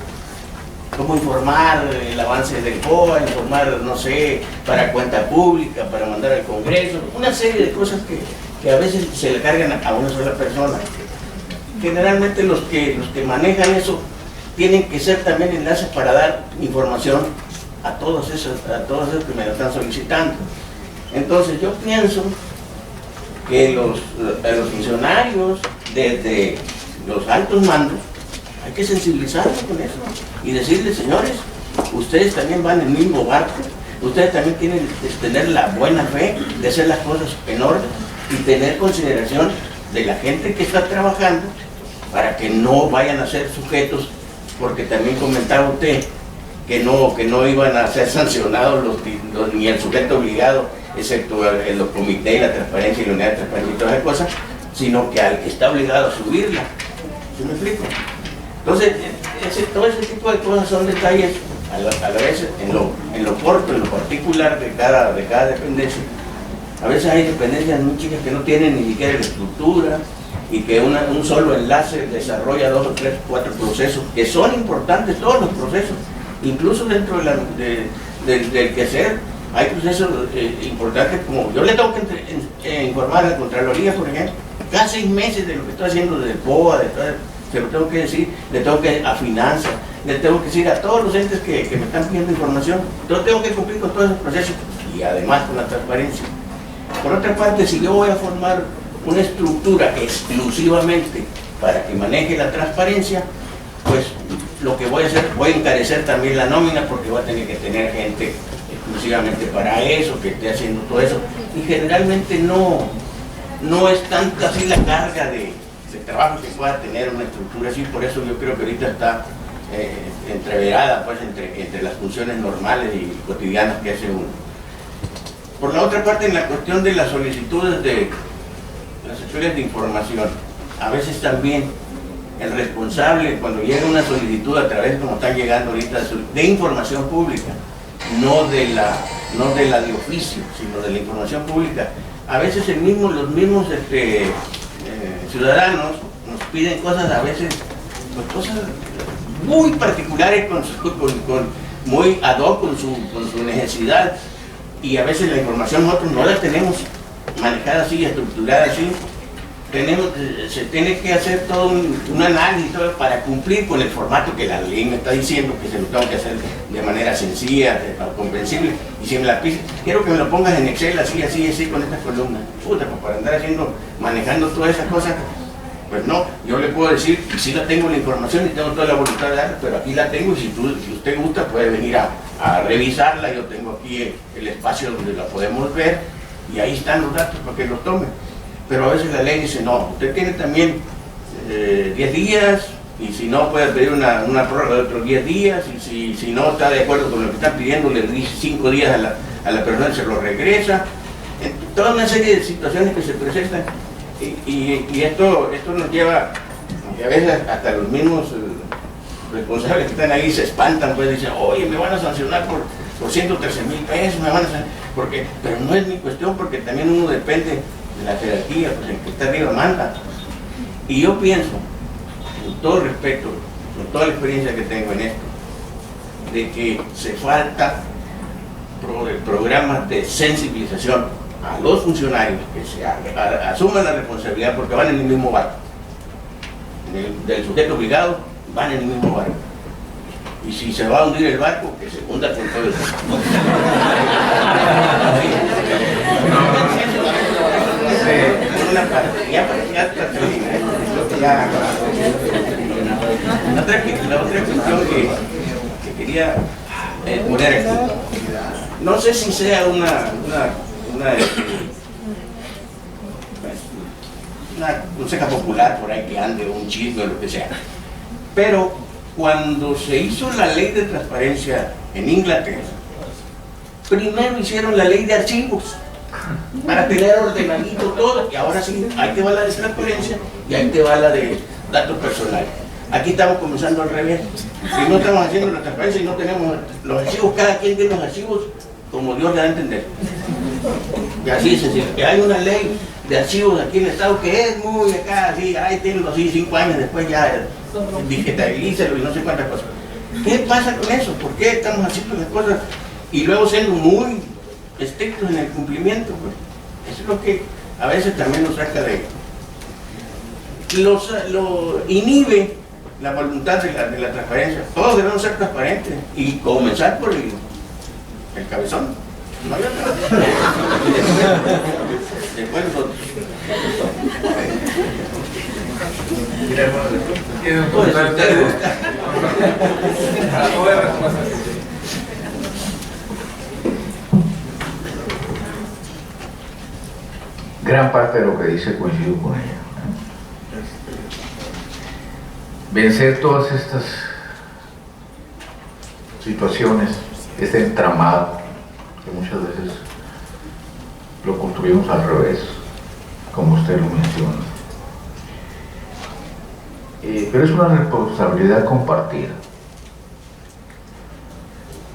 Como informar el avance del COA, informar, no sé, para cuenta pública, para mandar al Congreso, una serie de cosas que a veces se le cargan a una sola persona. Generalmente los que manejan eso tienen que ser también enlaces para dar información a todos esos que me lo están solicitando. Entonces yo pienso que los funcionarios desde los altos mandos hay que sensibilizarlos con eso y decirles, señores, ustedes también van en el mismo barco, ustedes también tienen que tener la buena fe de hacer las cosas en orden y tener consideración de la gente que está trabajando para que no vayan a ser sujetos, porque también comentaba usted que no iban a ser sancionados ni el sujeto obligado, excepto los comités, la transparencia y la unidad de transparencia y todas esas cosas, sino que al que está obligado a subirla. ¿Sí me explico? Entonces, todo ese tipo de cosas son detalles, a la vez en lo corto, en lo particular de cada dependencia. A veces hay dependencias muy chicas que no tienen ni siquiera la estructura y que un solo enlace desarrolla 2 o 3, 4 procesos, que son importantes todos los procesos, incluso dentro del quehacer. Hay procesos importantes, como yo le tengo que informar a la Contraloría, por ejemplo, cada 6 meses de lo que estoy haciendo desde el POA, se lo tengo que decir, le tengo que a finanzas, le tengo que decir a todos los entes que me están pidiendo información. Entonces tengo que cumplir con todos esos procesos y además con la transparencia. Por otra parte, si yo voy a formar una estructura exclusivamente para que maneje la transparencia, pues lo que voy a hacer, voy a encarecer también la nómina, porque voy a tener que tener gente exclusivamente para eso, que esté haciendo todo eso, y generalmente no es tanta así la carga de trabajo que pueda tener una estructura así. Por eso yo creo que ahorita está entreverada pues entre las funciones normales y cotidianas que hace uno. Por la otra parte, en la cuestión de las solicitudes de las secciones de información, a veces también el responsable, cuando llega una solicitud a través, como están llegando ahorita, de información pública, no de la de oficio, sino de la información pública, a veces los mismos ciudadanos nos piden cosas, a veces pues, cosas muy particulares, muy ad hoc con su necesidad, y a veces la información nosotros no la tenemos manejada así, estructurada así. Se tiene que hacer todo un análisis para cumplir con el formato que la ley me está diciendo, que se lo tengo que hacer de manera sencilla, comprensible. Y si me la pides, quiero que me lo pongas en Excel, así, con estas columnas. Puta, pues para andar manejando todas esas cosas, pues no. Yo le puedo decir, y sí la tengo la información y tengo toda la voluntad de darla, pero aquí la tengo, y si usted gusta puede venir a revisarla. Yo tengo aquí el espacio donde la podemos ver, y ahí están los datos para que los tomen. Pero a veces la ley dice, no, usted tiene también 10 días, y si no puede pedir una prórroga de otros 10 días, y si no está de acuerdo con lo que están pidiendo, le dice 5 días a la persona y se lo regresa. Toda una serie de situaciones que se presentan, y esto nos lleva, y a veces hasta los mismos responsables que están ahí se espantan, pues dicen, oye, me van a sancionar por 113,000 pesos, me van a sancionar, pero no es mi cuestión, porque también uno depende de la jerarquía, pues el que está arriba manda. Y yo pienso, con todo respeto, con toda la experiencia que tengo en esto, de que se falta programas de sensibilización a los funcionarios que asuman la responsabilidad porque van en el mismo barco. Del sujeto obligado van en el mismo barco. Y si se va a hundir el barco, que se hunda con todo el barco. La otra cuestión que quería poner aquí, no sé si sea una conseja popular por ahí que ande, un chisme o lo que sea, pero cuando se hizo la ley de transparencia en Inglaterra, primero hicieron la ley de archivos para tener ordenadito todo, y ahora sí, ahí te va la de transparencia y ahí te va la de datos personales. Aquí estamos comenzando al revés. Si no estamos haciendo la transparencia y no tenemos los archivos, cada quien tiene los archivos como Dios le da a entender. Y así es sencillo. Que hay una ley de archivos aquí en el Estado que es muy acá, así, ahí tienen así 5 años después ya digitabilízalo y no sé cuántas cosas. ¿Qué pasa con eso? ¿Por qué estamos haciendo las cosas y luego siendo muy estrictos en el cumplimiento? Pues eso es lo que a veces también nos saca de... Lo inhibe la voluntad de la transparencia. Todos debemos ser transparentes y comenzar por el cabezón. No hay otra. Después nosotros. Gran parte de lo que dice coincido con ella. Vencer todas estas situaciones, este entramado que muchas veces lo construimos al revés, como usted lo menciona. Pero es una responsabilidad compartida.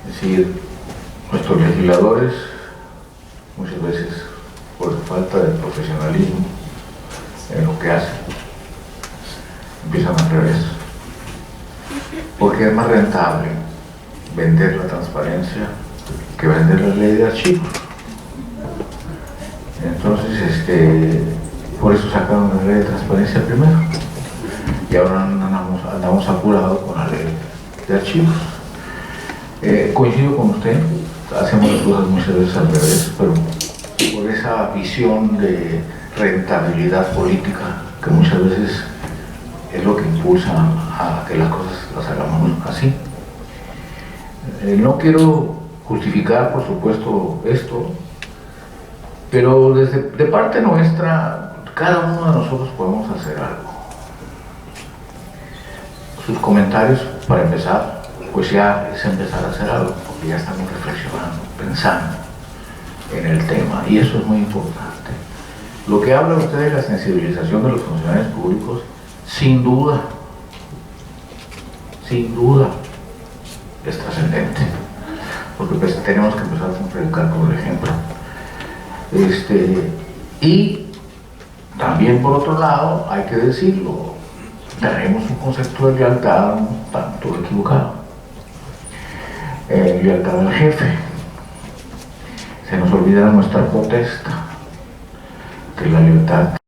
Es decir, nuestros legisladores muchas veces, por falta de profesionalismo en lo que hacen, empiezan al revés, porque es más rentable vender la transparencia que vender la ley de archivos. Entonces, por eso sacaron la ley de transparencia primero y ahora andamos apurados con la ley de archivos. Coincido con usted, hacemos las cosas muchas veces al revés, pero por esa visión de rentabilidad política que muchas veces es lo que impulsa a que las cosas las hagamos así. No quiero justificar, por supuesto, esto, pero de parte nuestra, cada uno de nosotros podemos hacer algo. Sus comentarios, para empezar, pues ya es empezar a hacer algo, porque ya estamos reflexionando, pensando en el tema, y eso es muy importante. Lo que habla usted de la sensibilización de los funcionarios públicos, sin duda, es trascendente, porque pues tenemos que empezar a predicar por el ejemplo. Y también por otro lado, hay que decirlo, tenemos un concepto de lealtad un tanto equivocado. Lealtad al jefe. Se nos olvida nuestra protesta, que la lealtad